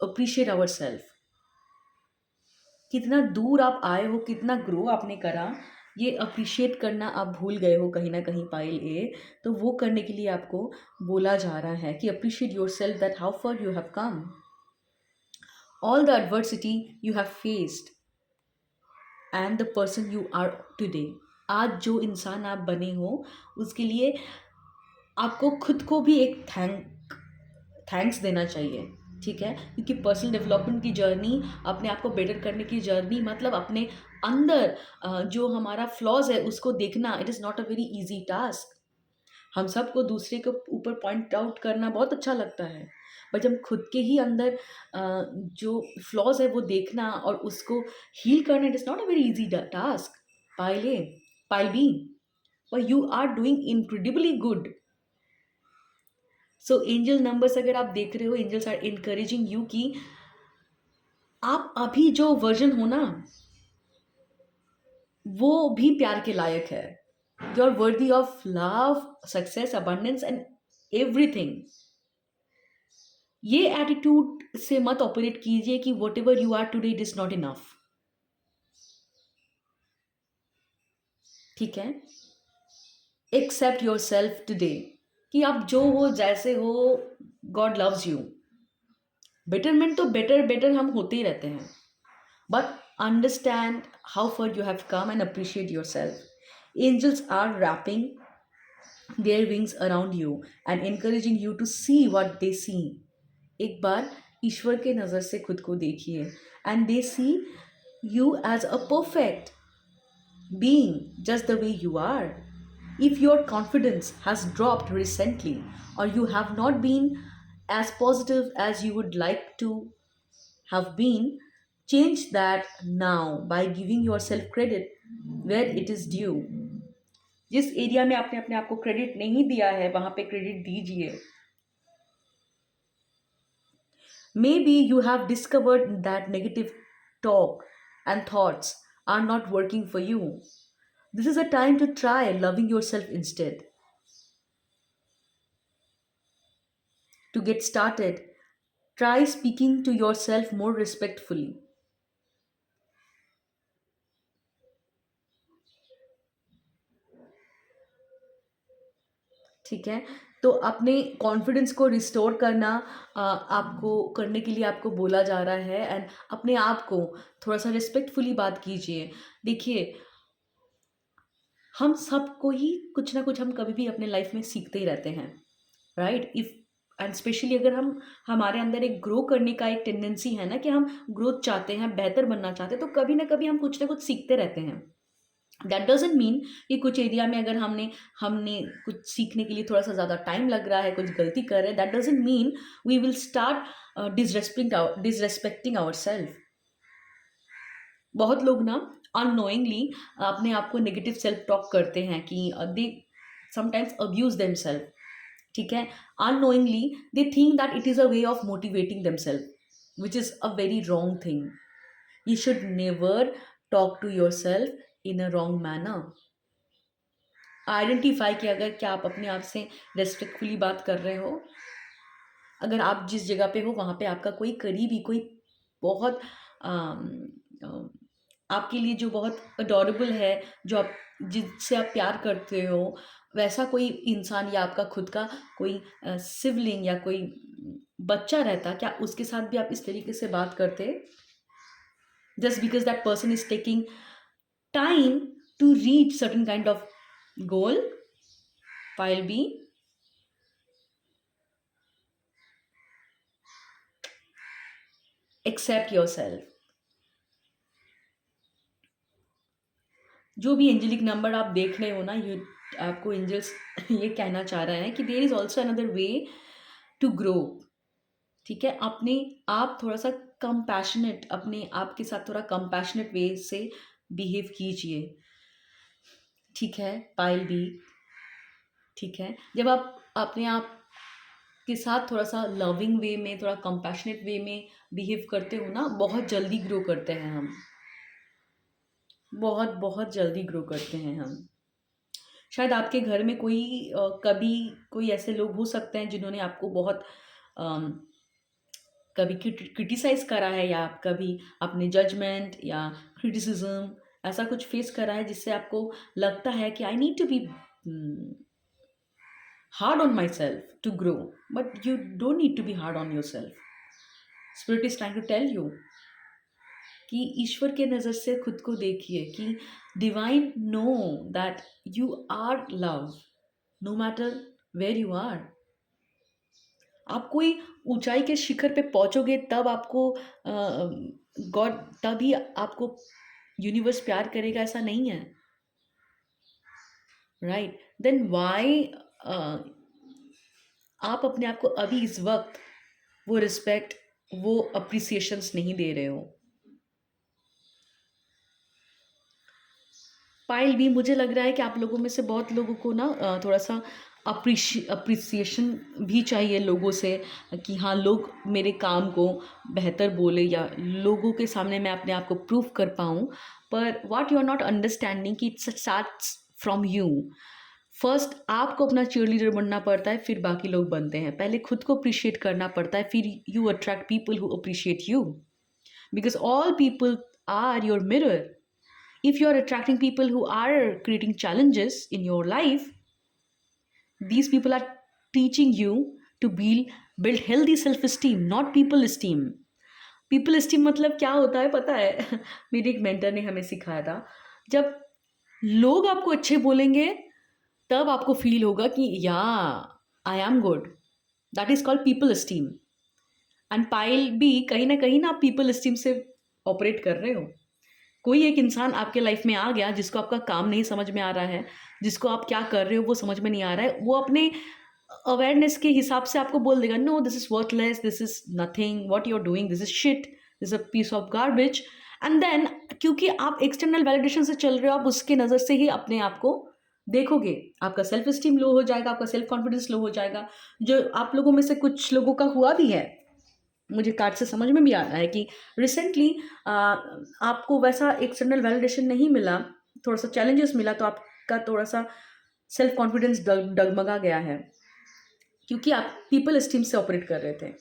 appreciate our self. कितना दूर आप आए हो, कितना ग्रो आपने करा, ये अप्रिशिएट करना आप भूल गए हो कहीं ना कहीं पाइल ए. तो वो करने के लिए आपको बोला जा रहा है कि appreciate your self that how far you have come, all the adversity you have faced and the person you are today. आज जो इंसान आप बने हो उसके लिए आपको खुद को भी एक थैंक्स देना चाहिए. ठीक है, क्योंकि पर्सनल डेवलपमेंट की जर्नी, अपने आप को बेटर करने की जर्नी, मतलब अपने अंदर जो हमारा फ्लॉज है उसको देखना, it is not a very easy task. हम सबको दूसरे के ऊपर पॉइंट आउट करना बहुत अच्छा लगता है, बट जब खुद के ही अंदर जो फ्लॉज है वो देखना और उसको हील करना, it is not a very easy task. Pile A, pile B, but you are doing incredibly good. So angel numbers अगर आप देख रहे हो, एंजल्स आर इनकरेजिंग यू कि आप अभी जो वर्जन हो ना वो भी प्यार के लायक है. You are worthy of love, success, abundance and everything. ये एटीट्यूड से मत ऑपरेट कीजिए कि whatever you are today it is not enough. ठीक है, एक्सेप्ट योर सेल्फ टूडे कि आप जो हो, जैसे हो, गॉड लव्स यू. बेटरमेंट तो बेटर हम होते ही रहते हैं, but understand how far you have come and appreciate yourself. Angels are wrapping their wings around you and encouraging you to see what they see. एक बार ईश्वर के नज़र से खुद को देखिए, and they see you as a perfect being just the way you are. If your confidence has dropped recently or you have not been as positive as you would like to have been, change that now by giving yourself credit where it is due. जिस area में आपने अपने आप को credit नहीं दिया है वहां पे क्रेडिट दीजिए. Maybe you have discovered that negative talk and thoughts are not working for you. This is a time to try loving yourself instead. To get started, try speaking to yourself more respectfully. ठीक है. तो अपने confidence को restore करना आपको करने के लिए आपको बोला जा रहा है. एंड अपने आप को थोड़ा सा रिस्पेक्टफुली बात कीजिए. देखिए, हम सबको ही कुछ ना कुछ हम कभी भी अपने लाइफ में सीखते ही रहते हैं, राइट. इफ एंड स्पेशली अगर हम हमारे अंदर एक ग्रो करने का एक टेंडेंसी है ना कि हम ग्रोथ चाहते हैं, बेहतर बनना चाहते हैं, तो कभी ना कभी हम कुछ ना कुछ सीखते रहते हैं. दैट डजेंट मीन कि कुछ एरिया में अगर हमने हमने कुछ सीखने के लिए थोड़ा सा ज़्यादा टाइम लग रहा है, कुछ गलती कर रहे हैं, that doesn't mean we will start disrespecting our self. बहुत लोग ना अननोइंगली अपने आप को नेगेटिव सेल्फ टॉक करते हैं कि they sometimes abuse them self. ठीक है. Unknowingly they think that it is a way of motivating them self, which is a very wrong thing. You should never talk to yourself in a wrong manner. Identify किया अगर क्या आप अपने आप से respectfully बात कर रहे हो. अगर आप जिस जगह पे हो वहाँ पे आपका कोई करीबी, कोई बहुत आम, अ, आपके लिए जो बहुत अडोरेबल है, जो आप जिससे आप प्यार करते हो, वैसा कोई इंसान या आपका खुद का कोई सिबलिंग या कोई बच्चा रहता, क्या उसके साथ भी आप इस तरीके से बात करते? Just because that person is taking time to reach certain kind of goal. Pile B, accept yourself. जो भी एंजेलिक नंबर आप देख रहे हो ना, ये आपको एंजल्स ये कहना चाह रहा है कि there is also another way to grow. ठीक है. अपने आप थोड़ा सा कंपैशनेट, अपने आप के साथ थोड़ा कंपैशनेट वे से बिहेव कीजिए. ठीक है. Pile B. ठीक है. जब आप अपने आप के साथ थोड़ा सा लविंग वे में, थोड़ा कंपैशनेट वे में बिहेव करते हो ना, बहुत जल्दी ग्रो करते हैं हम. बहुत बहुत जल्दी ग्रो करते हैं हम. शायद आपके घर में कोई कभी कोई ऐसे लोग हो सकते हैं जिन्होंने आपको बहुत अम, कभी क्रिटिसाइज करा है, या कभी अपने जजमेंट या क्रिटिसिज्म ऐसा कुछ फेस करा है जिससे आपको लगता है कि I need to be hard on myself to grow. But you don't need to be hard on yourself. Spirit is trying to tell you कि ईश्वर के नज़र से खुद को देखिए कि divine know that you are love no matter where you are. आप कोई ऊंचाई के शिखर पे पहुंचोगे तब आपको गॉड, तभी आपको यूनिवर्स प्यार करेगा, ऐसा नहीं है. राइट. देन वाई आप अपने आप को अभी इस वक्त वो रिस्पेक्ट, वो अप्रिसिएशंस नहीं दे रहे हो? पायल भी, मुझे लग रहा है कि आप लोगों में से बहुत लोगों को ना थोड़ा सा अप्रिसिएशन भी चाहिए लोगों से, कि हाँ लोग मेरे काम को बेहतर बोले या लोगों के सामने मैं अपने आप को प्रूव कर पाऊँ. पर what you are not understanding कि it's starts from you. First आपको अपना चीयरलीडर बनना पड़ता है, फिर बाकी लोग बनते हैं. पहले खुद को अप्रिशिएट करना पड़ता है, फिर you attract people who appreciate you, because all people are your mirror. If you're attracting people who are creating challenges in your life, these people are teaching you to build healthy self-esteem, not people esteem. People esteem मतलब क्या होता है पता है? मेरे एक mentor ने हमें सिखाया था, जब लोग आपको अच्छे बोलेंगे तब आपको फील होगा कि या I am good. That is called people esteem. And pile भी कहीं ना आप पीपल esteem से ऑपरेट कर रहे हो. कोई एक इंसान आपके लाइफ में आ गया जिसको आपका काम नहीं समझ में आ रहा है, जिसको आप क्या कर रहे हो वो समझ में नहीं आ रहा है, वो अपने अवेयरनेस के हिसाब से आपको बोल देगा no this is worthless, this is nothing, what you are doing this is shit, this is a piece of garbage. And then क्योंकि आप एक्सटर्नल वैलिडेशन से चल रहे हो, आप उसके नज़र से ही अपने आप को देखोगे, आपका सेल्फ स्टीम लो हो जाएगा, आपका सेल्फ कॉन्फिडेंस लो हो जाएगा। जो आप लोगों में से कुछ लोगों का हुआ भी है, मुझे कार्ड से समझ में भी आ रहा है कि रिसेंटली आपको वैसा एक्सटर्नल वैलिडेशन नहीं मिला, थोड़ा सा चैलेंजेस मिला, तो आपका थोड़ा सा सेल्फ कॉन्फिडेंस डगमगा गया है, क्योंकि आप पीपल स्टीम से ऑपरेट कर रहे थे।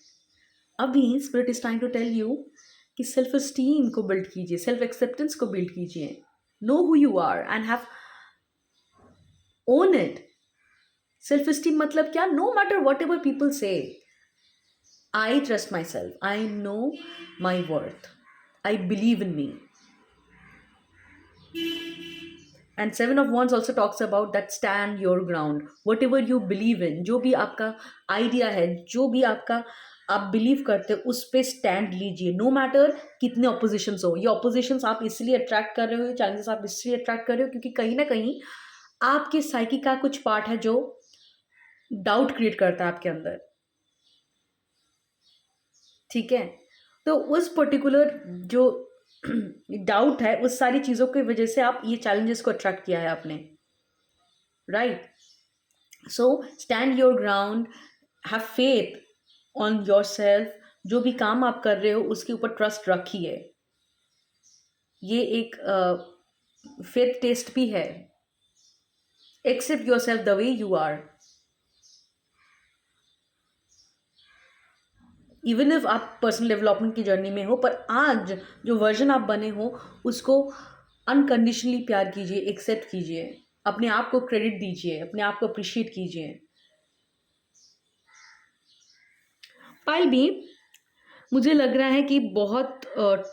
अभी spirit is trying to tell you कि सेल्फ स्टीम को बिल्ड कीजिए, सेल्फ एक्सेप्टेंस को बिल्ड कीजिए, know who you are and have own it. Self esteem मतलब क्या? No matter whatever people say, I trust my self, I know my worth, I believe in me. And seven of wands also talks about that stand your ground, whatever you believe in, जो भी आपका idea है, जो भी आपका आप believe करते हो उस पर स्टैंड लीजिए, नो मैटर कितने ऑपोजिशंस हो। ये ऑपोजिशंस आप इसलिए अट्रैक्ट कर रहे हो, चैलेंजेस आप इसलिए अट्रैक्ट कर रहे हो क्योंकि कहीं ना कहीं आपके साइकी का कुछ पार्ट है जो डाउट क्रिएट करता है आपके अंदर, ठीक है? तो उस पर्टिकुलर जो डाउट है, उस सारी चीज़ों की वजह से आप ये चैलेंजेस को अट्रैक्ट किया है आपने, right? So stand your ground, have faith on your self, जो भी काम आप कर रहे हो उसके ऊपर ट्रस्ट रखिए। ये एक फेथ टेस्ट भी है। Accept your self the way you are, even if आप पर्सनल डेवलपमेंट की जर्नी में हो, पर आज जो वर्जन आप बने हो उसको अनकंडीशनली प्यार कीजिए, एक्सेप्ट कीजिए, अपने आप को क्रेडिट दीजिए, अपने आप को अप्रिशिएट कीजिए। पायल भी मुझे लग रहा है कि बहुत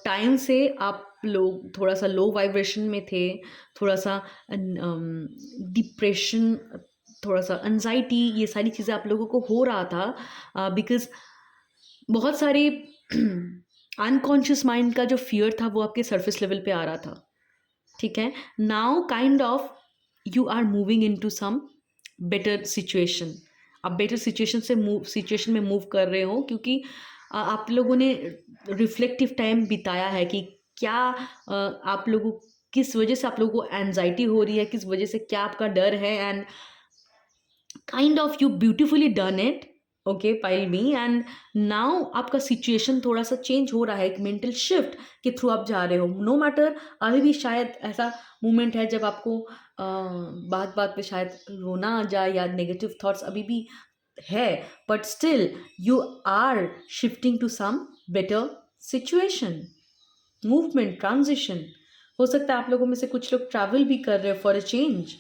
टाइम से आप लोग थोड़ा सा लो वाइब्रेशन में थे, थोड़ा सा डिप्रेशन, थोड़ा सा एंजाइटी, ये सारी चीज़ें आप लोगों को हो रहा था बिकॉज बहुत सारे अनकॉन्शियस माइंड का जो फियर था वो आपके सरफेस लेवल पे आ रहा था, ठीक है? Now kind of you are moving in to some better situation, आप बेटर सिचुएशन में मूव कर रहे हो, क्योंकि आप लोगों ने रिफ्लेक्टिव टाइम बिताया है कि क्या आप लोगों किस वजह से आप लोगों को एनजाइटी हो रही है, किस वजह से, क्या आपका डर है, and kind of you beautifully done it, okay pile me. And now आपका सिचुएशन थोड़ा सा चेंज हो रहा है, एक मेंटल शिफ्ट के थ्रू आप जा रहे हो। नो मैटर अभी भी शायद ऐसा मोमेंट है जब आपको बात बात पे शायद रोना आ जाए या नेगेटिव थॉट्स अभी भी है, but still you are shifting to some better situation, movement, transition. हो सकता है आप लोगों में से कुछ लोग ट्रैवल भी कर रहे हो फॉर अ चेंज,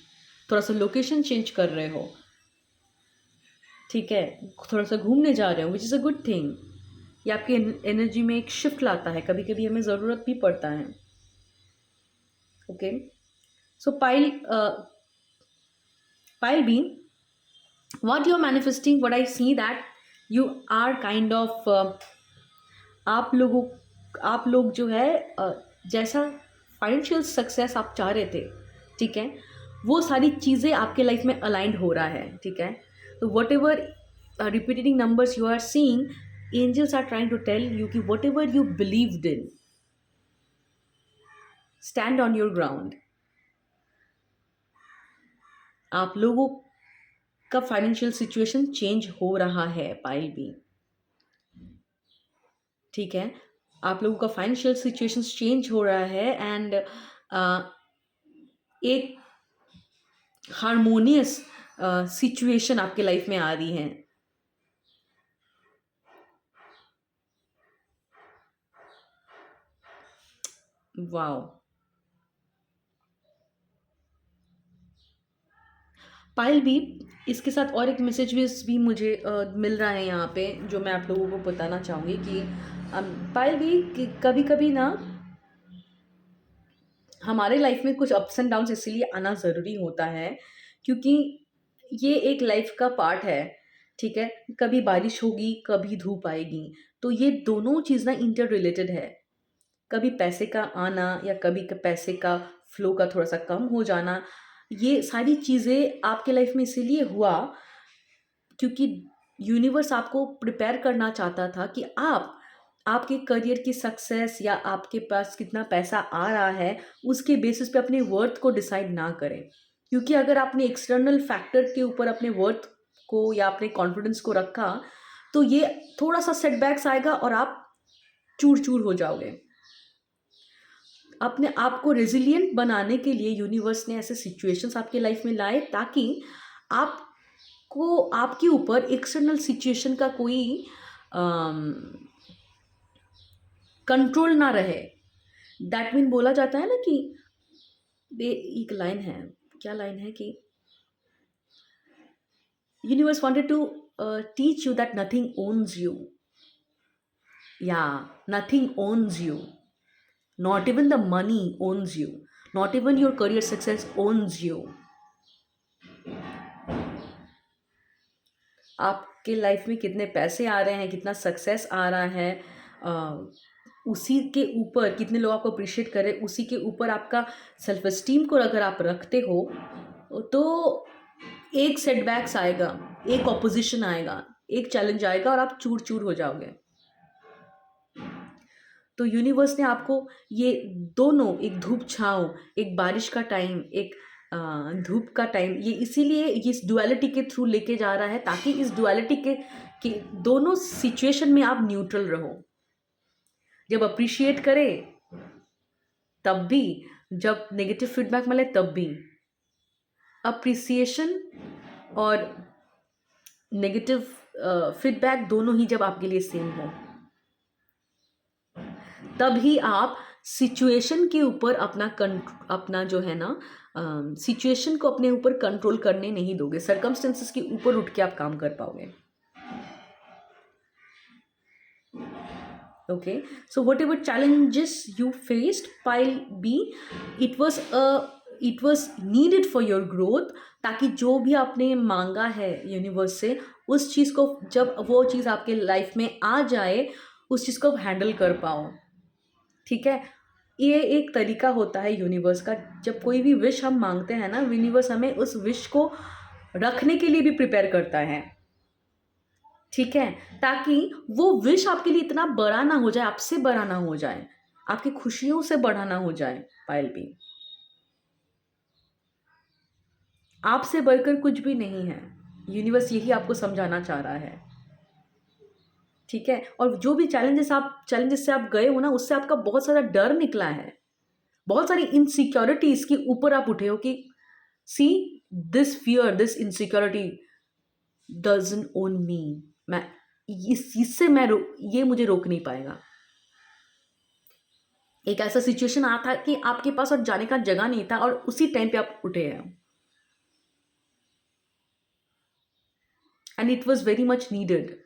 थोड़ा सा लोकेशन चेंज कर रहे हो, ठीक है? थोड़ा सा घूमने जा रहे हो, which is a good thing. ये आपकी एनर्जी में एक शिफ्ट लाता है, कभी कभी हमें ज़रूरत भी पड़ता है, okay? So pile B, what you're manifesting, what I see that you are kind of आप लोग जो है जैसा फाइनेंशियल सक्सेस आप चाह रहे थे, ठीक है, वो सारी चीज़ें आपके लाइफ में अलाइंड हो रहा है, ठीक है? तो whatever repeating numbers you are seeing, angels are trying to tell you कि whatever you believed in, stand on your ground. आप लोगों का फाइनेंशियल सिचुएशन चेंज हो रहा है पाइल बी, ठीक है? आप लोगों का फाइनेंशियल सिचुएशन चेंज हो रहा है, एंड एक हारमोनियस सिचुएशन आपके लाइफ में आ रही है। वाओ पायल भी, इसके साथ और एक मैसेज भी मुझे मिल रहा है यहाँ पे, जो मैं आप लोगों को बताना चाहूँगी कि पायल भी कभी कभी ना हमारे लाइफ में कुछ अप्स एंड डाउन्स इसीलिए आना ज़रूरी होता है क्योंकि ये एक लाइफ का पार्ट है, ठीक है? कभी बारिश होगी, कभी धूप आएगी, तो ये दोनों चीज़ ना इंटर रिलेटेड है। कभी पैसे का आना या कभी पैसे का फ्लो का थोड़ा सा कम हो जाना, ये सारी चीज़ें आपके लाइफ में इसीलिए हुआ क्योंकि यूनिवर्स आपको प्रिपेयर करना चाहता था कि आप आपके करियर की सक्सेस या आपके पास कितना पैसा आ रहा है उसके बेसिस पे अपने वर्थ को डिसाइड ना करें। क्योंकि अगर आपने एक्सटर्नल फैक्टर के ऊपर अपने वर्थ को या अपने कॉन्फिडेंस को रखा तो ये थोड़ा सा सेटबैक्स आएगा और आप चूर चूर हो जाओगे। अपने आप को रेजिलिएंट बनाने के लिए यूनिवर्स ने ऐसे सिचुएशंस आपके लाइफ में लाए ताकि आपको आपके ऊपर एक्सटर्नल सिचुएशन का कोई कंट्रोल ना रहे। दैट मीन बोला जाता है ना कि एक लाइन है, क्या लाइन है कि universe wanted to teach you that nothing owns you, या nothing owns you, not even the money owns you, not even your career success owns you। आपके लाइफ में कितने पैसे आ रहे हैं, कितना सक्सेस आ रहा है, उसी के ऊपर कितने लोग आपको अप्रिशिएट करें, उसी के ऊपर आपका सेल्फ एस्टीम को अगर आप रखते हो तो एक सेटबैक्स आएगा, एक ऑपोजिशन आएगा, एक चैलेंज आएगा और आप चूर चूर हो जाओगे। तो यूनिवर्स ने आपको ये दोनों, एक धूप छाँव, एक बारिश का टाइम, एक धूप का टाइम, ये इसीलिए इस डुअलिटी के थ्रू लेके जा रहा है ताकि इस डुअलिटी के दोनों सिचुएशन में आप न्यूट्रल रहो। जब अप्रिशिएट करे तब भी, जब नेगेटिव फीडबैक मिले तब भी। अप्रिसिएशन और नेगेटिव फीडबैक दोनों ही जब आपके लिए सेम हो तभी आप सिचुएशन के ऊपर अपना जो है ना सिचुएशन को अपने ऊपर कंट्रोल करने नहीं दोगे, सर्कमस्टेंसेस के ऊपर उठ के आप काम कर पाओगे। Okay, so whatever challenges you faced pile B, it was needed for your growth, ताकि जो भी आपने मांगा है यूनिवर्स से उस चीज़ को, जब वो चीज़ आपके लाइफ में आ जाए उस चीज़ को हैंडल कर पाओ। ठीक है, ये एक तरीका होता है यूनिवर्स का। जब कोई भी विश हम मांगते हैं ना, यूनिवर्स हमें उस विश को रखने के लिए भी प्रिपेयर करता है। ठीक है, ताकि वो विश आपके लिए इतना बड़ा ना हो जाए, आपसे बड़ा ना हो जाए, आपकी खुशियों से बड़ा ना हो जाए। पायल भी आपसे बढ़कर कुछ भी नहीं है, यूनिवर्स यही आपको समझाना चाह रहा है। ठीक है, और जो भी चैलेंजेस से आप गए हो ना, उससे आपका बहुत सारा डर निकला है, बहुत सारी इनसिक्योरिटीज के ऊपर आप उठे हो कि see this fear, this insecurity doesn't own me, मैं इससे ये मुझे रोक नहीं पाएगा। एक ऐसा सिचुएशन आया था कि आपके पास और जाने का जगह नहीं था और उसी टाइम पे आप उठे हैं, and it was very much needed,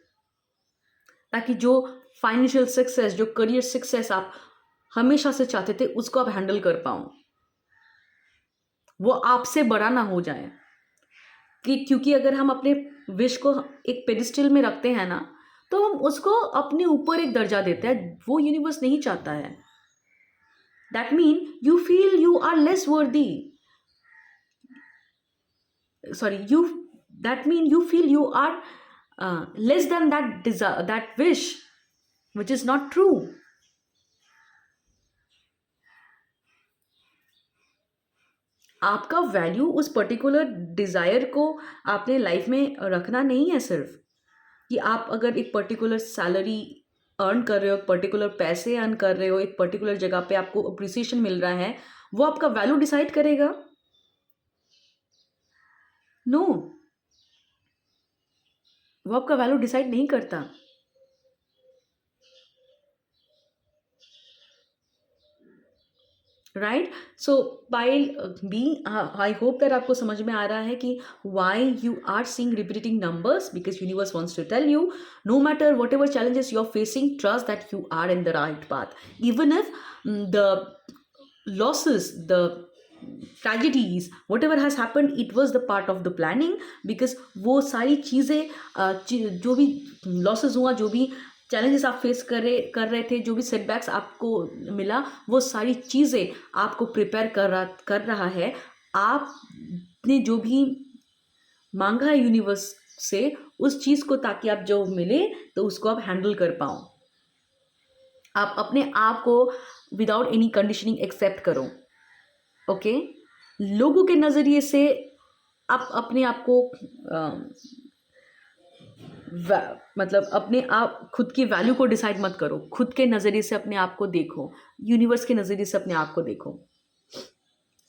ताकि जो फाइनेंशियल सक्सेस, जो करियर सक्सेस आप हमेशा से चाहते थे उसको आप हैंडल कर पाओ, वो आपसे बड़ा ना हो जाए। क्योंकि अगर हम अपने विश को एक पेडिस्टल में रखते हैं ना, तो हम उसको अपने ऊपर एक दर्जा देते हैं, वो यूनिवर्स नहीं चाहता है। That mean you feel you are less worthy, that mean you feel you are less than that desire, that wish, which is not true। आपका वैल्यू उस पर्टिकुलर डिजायर को आपने लाइफ में रखना नहीं है, सिर्फ कि आप अगर एक पर्टिकुलर सैलरी अर्न कर रहे हो, पर्टिकुलर पैसे अर्न कर रहे हो, एक पर्टिकुलर जगह पे आपको अप्रिसिएशन मिल रहा है, वो आपका वैल्यू डिसाइड करेगा? नो, वो आपका वैल्यू डिसाइड नहीं करता। Right, so pile B, I hope that आपको समझ में आ रहा है कि why you are seeing repeating numbers, because universe wants to tell you no matter whatever challenges you are facing, trust that you are in the right path, even if the losses, the tragedies, whatever has happened, it was the part of the planning, because वो सारी चीज़ें जो भी losses हुआ, जो भी challenges आप face कर रहे थे, जो भी सेटबैक्स आपको मिला, वो सारी चीज़ें आपको प्रिपेयर कर रहा है। आपने जो भी मांगा है यूनिवर्स से उस चीज़ को, ताकि आप जो मिले तो उसको आप हैंडल कर पाओ। आप अपने आप को विदाउट एनी कंडीशनिंग एक्सेप्ट करो। ओके, लोगों के नज़रिए से आप अपने आप को मतलब अपने आप खुद की वैल्यू को डिसाइड मत करो। खुद के नज़रिए से अपने आप को देखो, यूनिवर्स के नज़रिए से अपने आप को देखो।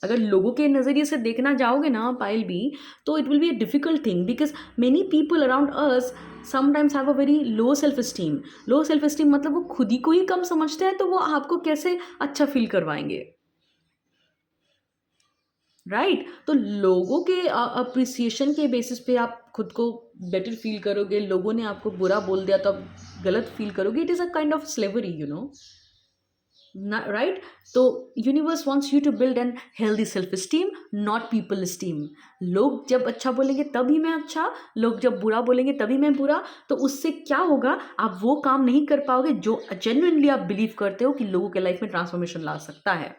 अगर लोगों के नज़रिए से देखना जाओगे ना पायल बी, तो it will be a difficult thing, because many people around us sometimes have a very low self esteem. Low self esteem मतलब वो खुद ही को ही कम समझते हैं, तो वो आपको कैसे अच्छा फील करवाएंगे, राइट? तो लोगों के अप्रिसिएशन के बेसिस पे आप खुद को बेटर फील करोगे। लोगों ने आपको बुरा बोल दिया तो आप गलत फील करोगे। It is a kind of slavery, you know, right? तो universe wants you to build an healthy self esteem, not people esteem. लोग जब अच्छा बोलेंगे तभी मैं अच्छा, लोग जब बुरा बोलेंगे तभी मैं बुरा। तो उससे क्या होगा, आप वो काम नहीं कर पाओगे जो जेन्युइनली आप बिलीव करते हो कि लोगों के लाइफ में ट्रांसफॉर्मेशन ला सकता है।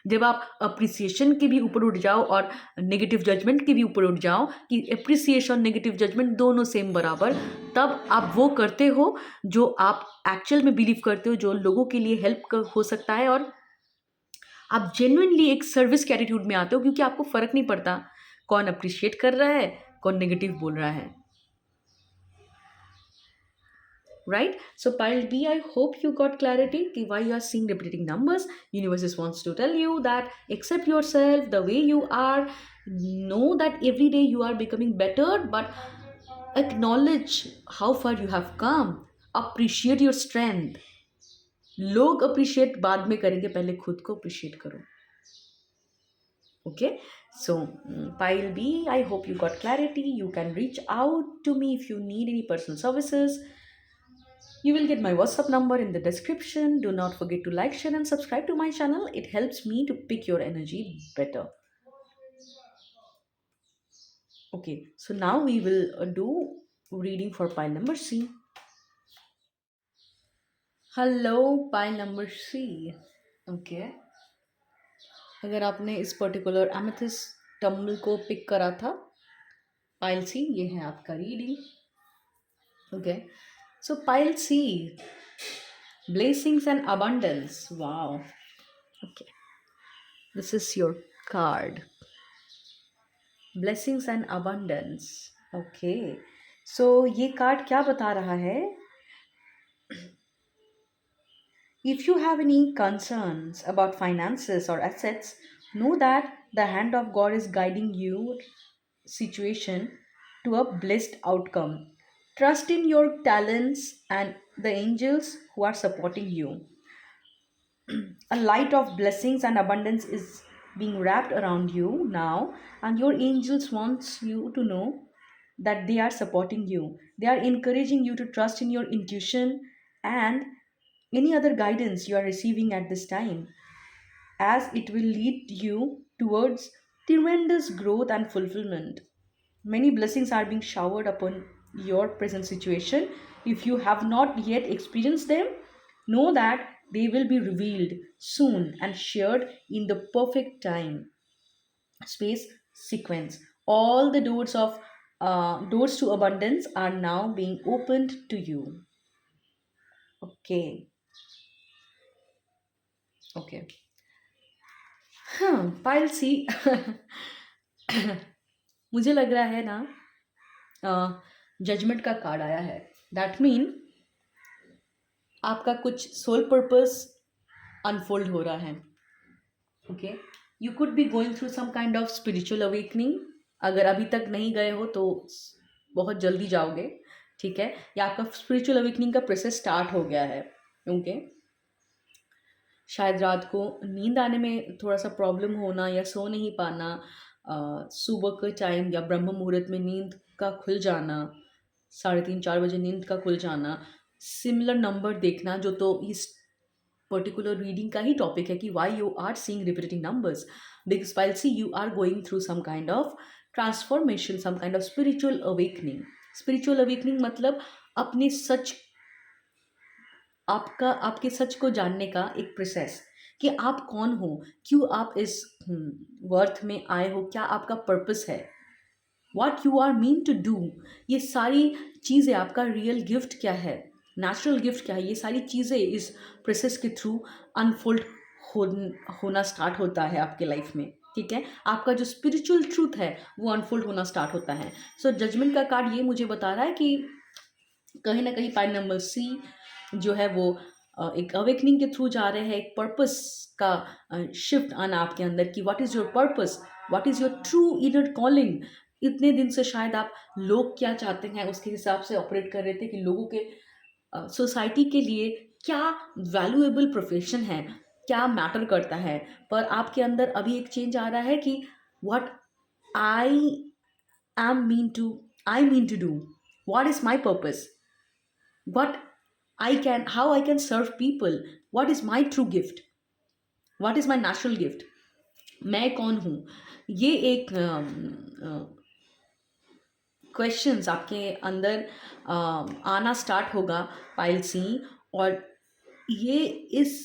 जब आप अप्रिसिएशन के भी ऊपर उठ जाओ और नेगेटिव जजमेंट के भी ऊपर उठ जाओ कि अप्रिसिएशन नेगेटिव जजमेंट दोनों सेम बराबर, तब आप वो करते हो जो आप एक्चुअल में बिलीव करते हो, जो लोगों के लिए हेल्प हो सकता है, और आप जेन्युइनली एक सर्विस के एटीट्यूड में आते हो, क्योंकि आपको फ़र्क नहीं पड़ता कौन अप्रिशिएट कर रहा है, कौन नेगेटिव बोल रहा है, right? So pile B, I hope you got clarity ki why you are seeing repeating numbers. Universe just wants to tell you that accept yourself the way you are. Know that every day you are becoming better, but acknowledge how far you have come. Appreciate your strength. लोग appreciate बाद में करेंगे, पहले खुद को appreciate करो। Okay, so pile B, I hope you got clarity. You can reach out to me if you need any personal services. You will get my WhatsApp number in the description. Do not forget to like, share, and subscribe to my channel. It helps me to pick your energy better. Okay, so now we will do reading for pile number C. Hello, pile number C. Okay. अगर आपने इस particular amethyst tumble को pick करा था, pile C, ये है आपका reading. Okay, so pile C, blessings and abundance. Wow. Okay, this is your card. Blessings and abundance. Okay, so ये कार्ड क्या बता रहा है? If you have any concerns about finances or assets, know that the hand of God is guiding your situation to a blessed outcome. Trust in your talents and the angels who are supporting you. A light of blessings and abundance is being wrapped around you now, and your angels wants you to know that they are supporting you. They are encouraging you to trust in your intuition and any other guidance you are receiving at this time, as it will lead you towards tremendous growth and fulfillment. Many blessings are being showered upon your present situation. If you have not yet experienced them, know that they will be revealed soon and shared in the perfect time, space, sequence. All the doors to abundance are now being opened to you. Okay. Okay. हाँ, पायल सी मुझे लग रहा है ना, judgement का card आया है। That mean आपका कुछ सोल पर्पस अनफोल्ड हो रहा है। Okay, you could be going through some kind of spiritual awakening. अगर अभी तक नहीं गए हो तो बहुत जल्दी जाओगे, ठीक है? या आपका स्पिरिचुअल अवेकनिंग का प्रोसेस स्टार्ट हो गया है। ओके, शायद रात को नींद आने में थोड़ा सा प्रॉब्लम होना या सो नहीं पाना, सुबह के टाइम या ब्रह्म मुहूर्त में नींद का खुल जाना, 3:30-4 बजे नींद का खुल जाना, सिमिलर नंबर देखना, जो तो इस पर्टिकुलर रीडिंग का ही टॉपिक है कि why you are seeing repeating numbers, because while see you are going through some kind of transformation, some kind of spiritual awakening. Spiritual awakening मतलब अपने सच, आपके सच को जानने का एक प्रोसेस, कि आप कौन हो, क्यों आप इस वर्थ में आए हो, क्या आपका पर्पस है, what you are mean to do, ये सारी चीज़ें, आपका रियल गिफ्ट क्या है, नेचुरल गिफ्ट क्या है, ये सारी चीज़ें इस प्रोसेस के थ्रू अनफोल्ड हो, होना स्टार्ट होता है आपके लाइफ में। ठीक है, आपका जो स्पिरिचुअल ट्रूथ है वो अनफोल्ड होना स्टार्ट होता है। सो जजमेंट का कार्ड ये मुझे बता रहा है कि कहीं ना कहीं पाइन नंबर सी जो है वो एक अवेकनिंग के थ्रू जा रहे हैं, एक पर्पस का शिफ्ट आना आपके अंदर कि what is your purpose, what is your true inner calling. इतने दिन से शायद आप लोग क्या चाहते हैं उसके हिसाब से ऑपरेट कर रहे थे कि लोगों के सोसाइटी के लिए क्या वैल्यूएबल प्रोफेशन है, क्या मैटर करता है। पर आपके अंदर अभी एक चेंज आ रहा है कि what I am mean to I mean to do, what is my purpose, what how I can serve people, what is my true gift, what is my natural gift, मैं कौन हूँ। ये एक क्वेश्चंस आपके अंदर आना स्टार्ट होगा pile सी। और ये इस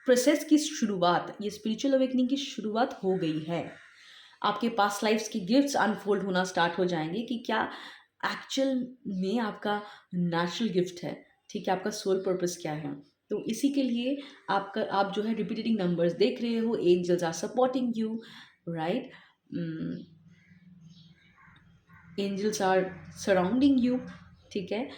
प्रोसेस की शुरुआत, ये स्पिरिचुअल अवेकनिंग की शुरुआत हो गई है। आपके पास्ट लाइफ्स की गिफ्ट्स अनफोल्ड होना स्टार्ट हो जाएंगे कि क्या एक्चुअल में आपका नेचुरल गिफ्ट है। ठीक है, आपका सोल पर्पस क्या है। तो इसी के लिए आप जो है रिपीटेटिंग नंबर्स देख रहे हो, angels are supporting you, right, angels are surrounding you. ठीक है,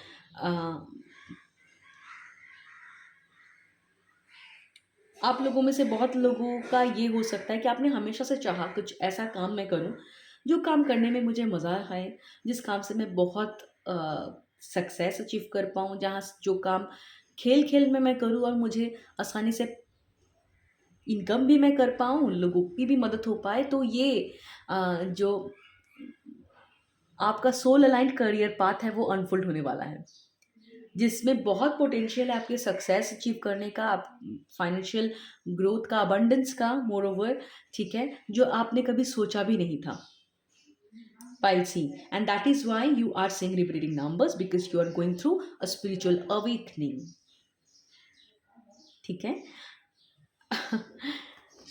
आप लोगों में से बहुत लोगों का ये हो सकता है कि आपने हमेशा से चाहा कुछ ऐसा काम मैं करूं जो काम करने में मुझे मज़ा आए, जिस काम से मैं बहुत सक्सेस अचीव कर पाऊँ, जहाँ जो काम खेल खेल में मैं करूँ और मुझे आसानी से इनकम भी मैं कर पाऊँ, लोगों की भी मदद हो पाए। तो ये जो आपका सोल अलाइंड करियर पाथ है वो अनफोल्ड होने वाला है, जिसमें बहुत पोटेंशियल है आपके सक्सेस अचीव करने का, आप फाइनेंशियल ग्रोथ का, अबंडेंस का, मोर ओवर। ठीक है, जो आपने कभी सोचा भी नहीं था। Pile C, and that is why you are seeing repeating numbers because you are going through a spiritual awakening. ठीक है,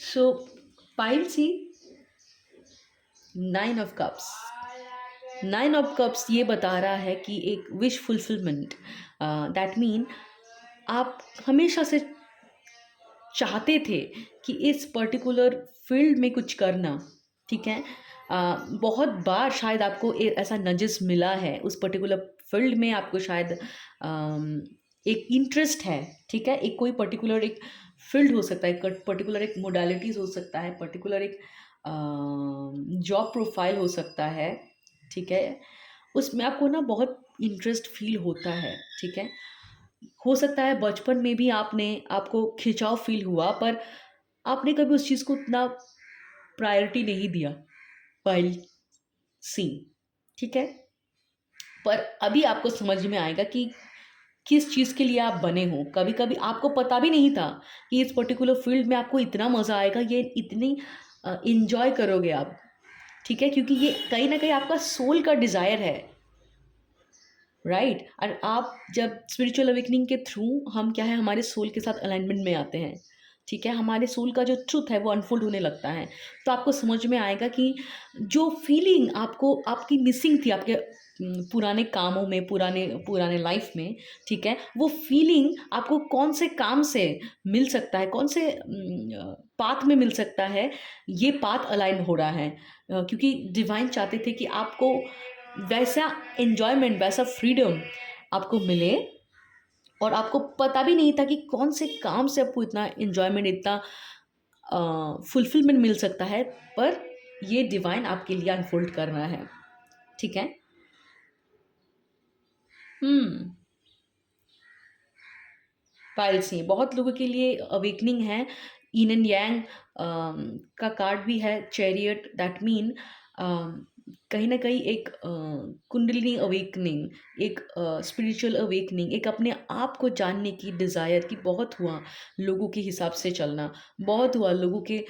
so Pile C, 9 of Cups। 9 of Cups ये बता रहा है कि एक विश फुलफिलमेंट, दैट मीन आप हमेशा से चाहते थे कि इस पर्टिकुलर फील्ड में कुछ करना। ठीक है, बहुत बार शायद आपको ऐसा नजस मिला है उस पर्टिकुलर फील्ड में, आपको शायद एक इंटरेस्ट है। ठीक है, एक कोई पर्टिकुलर एक फील्ड हो सकता है, पर्टिकुलर एक मोडालिटीज़ हो सकता है, पर्टिकुलर एक जॉब प्रोफाइल हो सकता है। ठीक है, उसमें आपको ना बहुत इंटरेस्ट फील होता है। ठीक है, हो सकता है बचपन में भी आपको खिंचाव फील हुआ, पर आपने कभी उस चीज़ को उतना प्रायोरिटी नहीं दिया। फाइल सी, ठीक है, पर अभी आपको समझ में आएगा कि किस चीज़ के लिए आप बने हो। कभी कभी आपको पता भी नहीं था कि इस पर्टिकुलर फील्ड में आपको इतना मज़ा आएगा, ये इतनी इंजॉय करोगे आप। ठीक है, क्योंकि ये कहीं ना कहीं आपका सोल का डिज़ायर है, राइट। और आप जब स्पिरिचुअल अवेकनिंग के थ्रू हम क्या है, हमारे सोल के साथ अलाइनमेंट में आते हैं। ठीक है, हमारे सोल का जो ट्रुथ है वो अनफोल्ड होने लगता है। तो आपको समझ में आएगा कि जो फीलिंग आपको आपकी मिसिंग थी आपके पुराने कामों में, पुराने पुराने लाइफ में। ठीक है, वो फीलिंग आपको कौन से काम से मिल सकता है, कौन से पाथ में मिल सकता है। ये पाथ अलाइन हो रहा है क्योंकि डिवाइन चाहते थे कि आपको वैसा एन्जॉयमेंट, वैसा फ्रीडम आपको मिले। और आपको पता भी नहीं था कि कौन से काम से आपको इतना एन्जॉयमेंट, इतना फुलफिलमेंट मिल सकता है, पर ये डिवाइन आपके लिए अनफोल्ड कर रहा है। ठीक है, पाइल्स ही बहुत लोगों के लिए अवेकनिंग है। इन एंड यांग का कार्ड भी है, चैरियट, दैट मीन कहीं ना कहीं एक कुंडलिनी अवेकनिंग, एक स्पिरिचुअल अवेकनिंग, एक अपने आप को जानने की डिज़ायर की बहुत हुआ। लोगों के हिसाब से चलना बहुत हुआ, लोगों के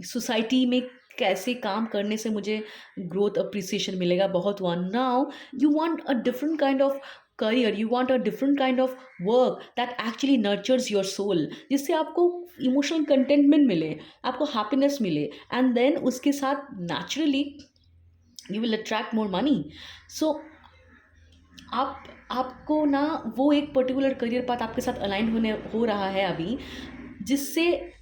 सोसाइटी में कैसे काम करने से मुझे ग्रोथ अप्रिसिएशन मिलेगा बहुत हुआ। Now you want a different kind of career, you want a different kind of work that actually nurtures your soul, जिससे आपको इमोशनल कंटेंटमेंट मिले, आपको हैप्पीनेस मिले, एंड देन उसके साथ naturally you will attract more money. So आपको ना वो एक पर्टिकुलर करियर पाथ आपके साथ अलाइन हो रहा है अभी, जिससे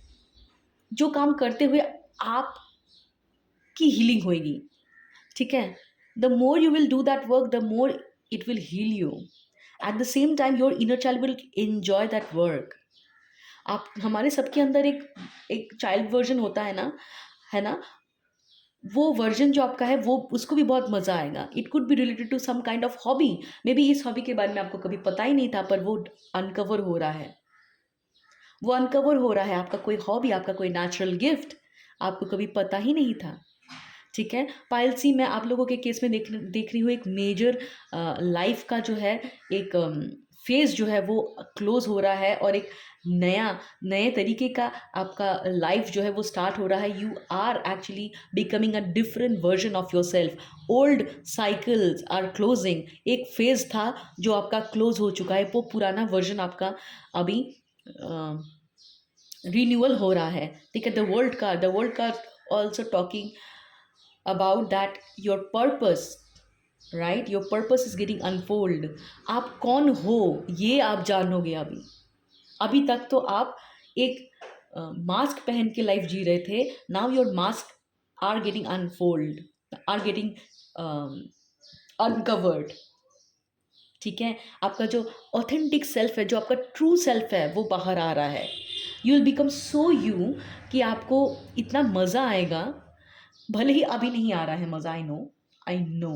जो काम करते हुए आपकी हीलिंग होएगी. ठीक है. The more you will do that work, the more it will heal you. At the same time your inner child will enjoy that work. आप हमारे सबके अंदर एक एक चाइल्ड वर्जन होता है ना. वो वर्जन जो आपका है वो उसको भी बहुत मज़ा आएगा. It could be related to some kind of hobby. Maybe इस हॉबी के बारे में आपको कभी पता ही नहीं था, पर वो अनकवर हो रहा है. वो अनकवर हो रहा है. आपका कोई हॉबी, आपका कोई नेचुरल गिफ्ट आपको कभी पता ही नहीं था. ठीक है. पायल सी, मैं आप लोगों के केस में देख रही हूँ एक मेजर लाइफ का जो है एक फेज जो है वो क्लोज हो रहा है, और एक नए तरीके का आपका लाइफ जो है वो स्टार्ट हो रहा है. You are actually becoming a different version of your self. Old cycles are closing. एक फेज था जो आपका क्लोज हो चुका है, वो पुराना वर्जन आपका अभी रिन्यूअल हो रहा है. ठीक है. The world card also talking about that your purpose, right? Your purpose is getting unfold. आप कौन हो ये आप जानोगे अभी. अभी तक तो आप एक मास्क पहन के लाइफ जी रहे थे. Now your mask are getting unfold, are getting uncovered. ठीक है. आपका जो ऑथेंटिक सेल्फ है, जो आपका ट्रू सेल्फ है, वो बाहर आ रहा है. You will become so you कि आपको इतना मज़ा आएगा. भले ही अभी नहीं आ रहा है मज़ा. आई नो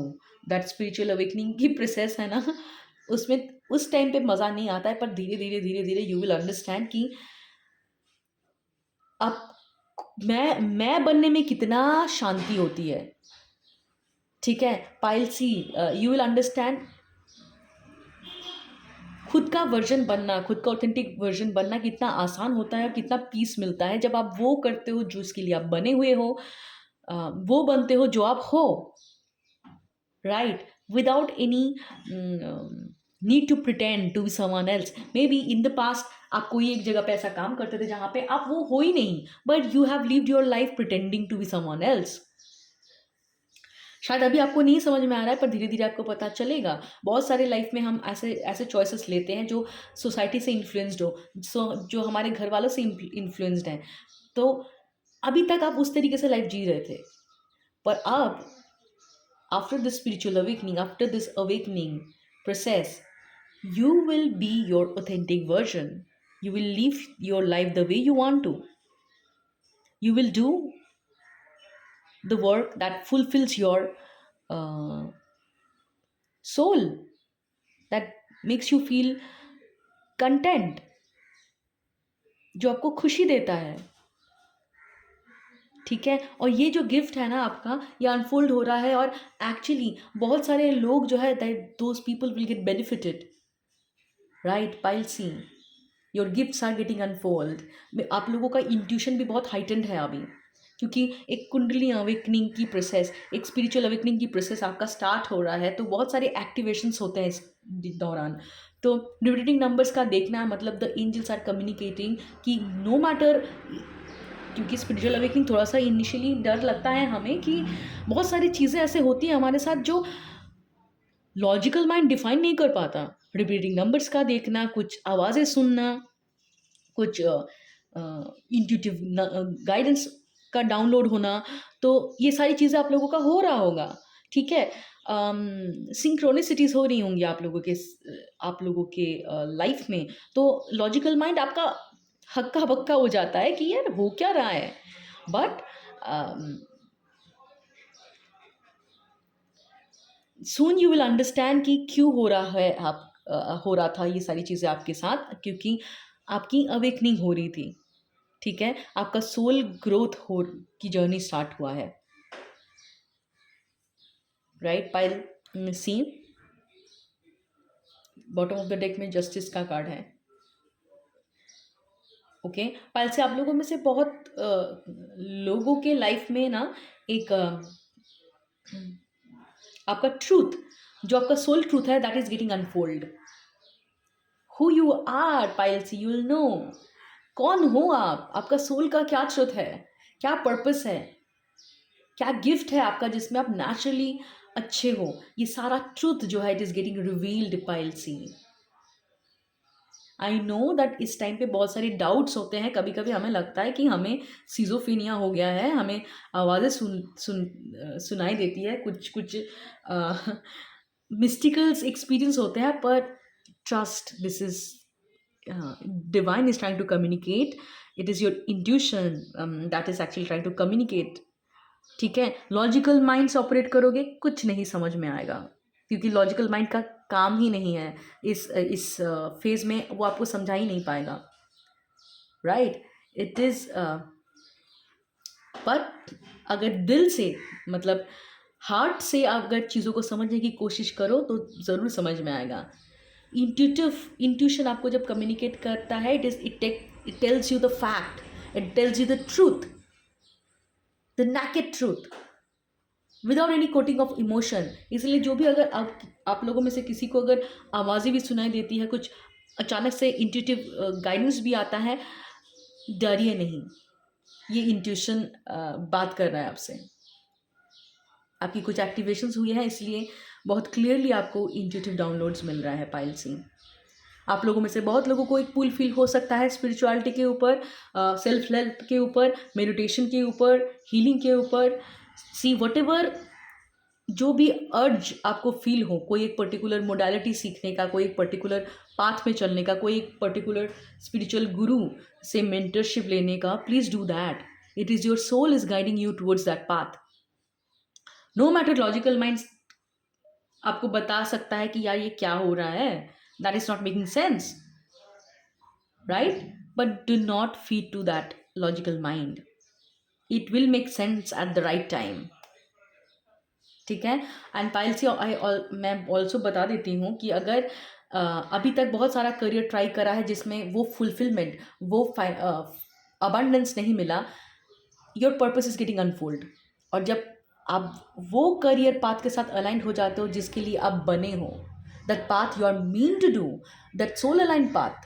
दैट स्पिरिचुअल अवेकनिंग की प्रोसेस है ना, उसमें उस टाइम पे मज़ा नहीं आता है, पर धीरे धीरे यू विल अंडरस्टैंड कि अब मैं बनने में कितना शांति होती है. ठीक है. पायल सी, यू विल अंडरस्टैंड खुद का वर्जन बनना, खुद का ऑथेंटिक वर्जन बनना कितना आसान होता है और कितना पीस मिलता है जब आप वो करते हो जो उसके लिए आप बने हुए हो. वो बनते हो जो आप हो, right, without any need to pretend to be someone else. Maybe in the past आप कोई एक जगह पे ऐसा काम करते थे जहाँ पे आप वो हो ही नहीं, but you have lived your life pretending to be someone else. शायद अभी आपको नहीं समझ में आ रहा है, पर धीरे धीरे आपको पता चलेगा. बहुत सारे लाइफ में हम ऐसे ऐसे चॉइसेस लेते हैं जो सोसाइटी से इन्फ्लुएंस्ड हो, जो हमारे घर वालों से इन्फ्लुएंस्ड हैं. तो अभी तक आप उस तरीके से लाइफ जी रहे थे, पर अब after this spiritual awakening, after this awakening process, you will be your authentic version. You will live your life the way you want to. You will do the work that fulfills your uh, soul, that makes you feel content, जो आपको खुशी देता है. ठीक है. और ये जो गिफ्ट है ना आपका, ये अनफोल्ड हो रहा है, और एक्चुअली बहुत सारे लोग जो है that those people will get benefited. Right pile C, your gifts are getting unfold. आप लोगों का इंट्यूशन भी बहुत हाइटेंड है अभी, क्योंकि एक कुंडली अवेकनिंग की प्रोसेस, एक स्पिरिचुअल अवेकनिंग की प्रोसेस आपका स्टार्ट हो रहा है. तो बहुत सारे एक्टिवेशंस होते हैं इस दौरान. तो रिपीटिंग नंबर्स का देखना मतलब द एंजल्स आर कम्युनिकेटिंग कि नो मैटर, क्योंकि स्पिरिचुअल अवेकनिंग थोड़ा सा इनिशियली डर लगता है हमें कि बहुत सारी चीज़ें ऐसे होती हैं हमारे साथ जो लॉजिकल माइंड डिफाइन नहीं कर पाता. रिपीटिंग नंबर्स का देखना, कुछ आवाज़ें सुनना, कुछ इंट्यूटिव गाइडेंस का डाउनलोड होना, तो ये सारी चीज़ें आप लोगों का हो रहा होगा. ठीक है. सिंक्रोनिसिटीज़ हो रही होंगी आप लोगों के लाइफ में. तो लॉजिकल माइंड आपका हक्का बक्का हो जाता है कि यार हो क्या रहा है. But soon you will understand कि क्यों हो रहा है, हो रहा था ये सारी चीज़ें आपके साथ, क्योंकि आपकी अवेकनिंग हो रही थी. ठीक है. आपका सोल ग्रोथ हो की जर्नी स्टार्ट हुआ है. Right pile C, bottom of the deck में जस्टिस का कार्ड है. ओके. पाइल से आप लोगों में से बहुत लोगों के लाइफ में ना एक आपका ट्रूथ, जो आपका सोल ट्रूथ है, that is getting unfold. Who you are pile C, you will know कौन हो आप, आपका सोल का क्या ट्रूथ है, क्या पर्पस है. क्या गिफ्ट है आपका जिसमें आप नेचुरली अच्छे हो, ये सारा ट्रूथ जो है it is getting revealed pile C. I know that इस टाइम पे बहुत सारे डाउट्स होते हैं, कभी कभी हमें लगता है कि हमें सिजोफीनिया हो गया है, हमें आवाज़ें सुनाई देती है, कुछ कुछ मिस्टिकल्स एक्सपीरियंस होते हैं, पर trust, this is divine is trying to communicate. It is your intuition that is actually trying to communicate. ठीक है, लॉजिकल माइंड से ऑपरेट करोगे कुछ नहीं समझ में आएगा, क्योंकि लॉजिकल माइंड का काम ही नहीं है इस फेज में, वो आपको समझा ही नहीं पाएगा, राइट। इट इज़ पर अगर दिल से, मतलब हार्ट से अगर चीज़ों को समझने की कोशिश करो तो ज़रूर समझ में आएगा। इंट्यूशन आपको जब कम्युनिकेट करता है, it tells you the fact, it tells you the truth, the naked truth without any coating of emotion. इसलिए जो भी, अगर आप लोगों में से किसी को अगर आवाज़ें भी सुनाई देती है, कुछ अचानक से इंट्यूटिव गाइडेंस भी आता है, डरिए नहीं, ये इंट्यूशन बात कर रहा है आपसे, आपकी कुछ एक्टिवेशंस हुई हैं, इसलिए बहुत क्लियरली आपको इंट्यूटिव डाउनलोड्स मिल रहा है पाइल सी। आप लोगों में से बहुत लोगों को एक पुल फील हो सकता है स्पिरिचुअलिटी के ऊपर, सेल्फ हेल्प के ऊपर, मेडिटेशन के ऊपर, हीलिंग के ऊपर। सी वट एवर जो भी अर्ज आपको फील हो, कोई एक पर्टिकुलर मोडालिटी सीखने का, कोई एक पर्टिकुलर पाथ में चलने का, कोई एक पर्टिकुलर स्पिरिचुअल गुरु से मेंटरशिप लेने का, please do that. It is your soul is guiding you towards that path. No matter logical mind आपको बता सकता है कि यार ये क्या हो रहा है, that is not making sense, right, but do not feed to that logical mind, it will make sense at the right time, ठीक है। एंड पाइल सी मैं ऑल्सो बता देती हूँ कि अगर अभी तक बहुत सारा करियर ट्राई करा है जिसमें वो फुलफिलमेंट, वो अबंडेंस नहीं मिला, your purpose is getting unfold. और जब आप वो करियर पाथ के साथ अलाइंड हो जाते हो जिसके लिए आप बने हो, that path you are mean to do, that soul aligned path,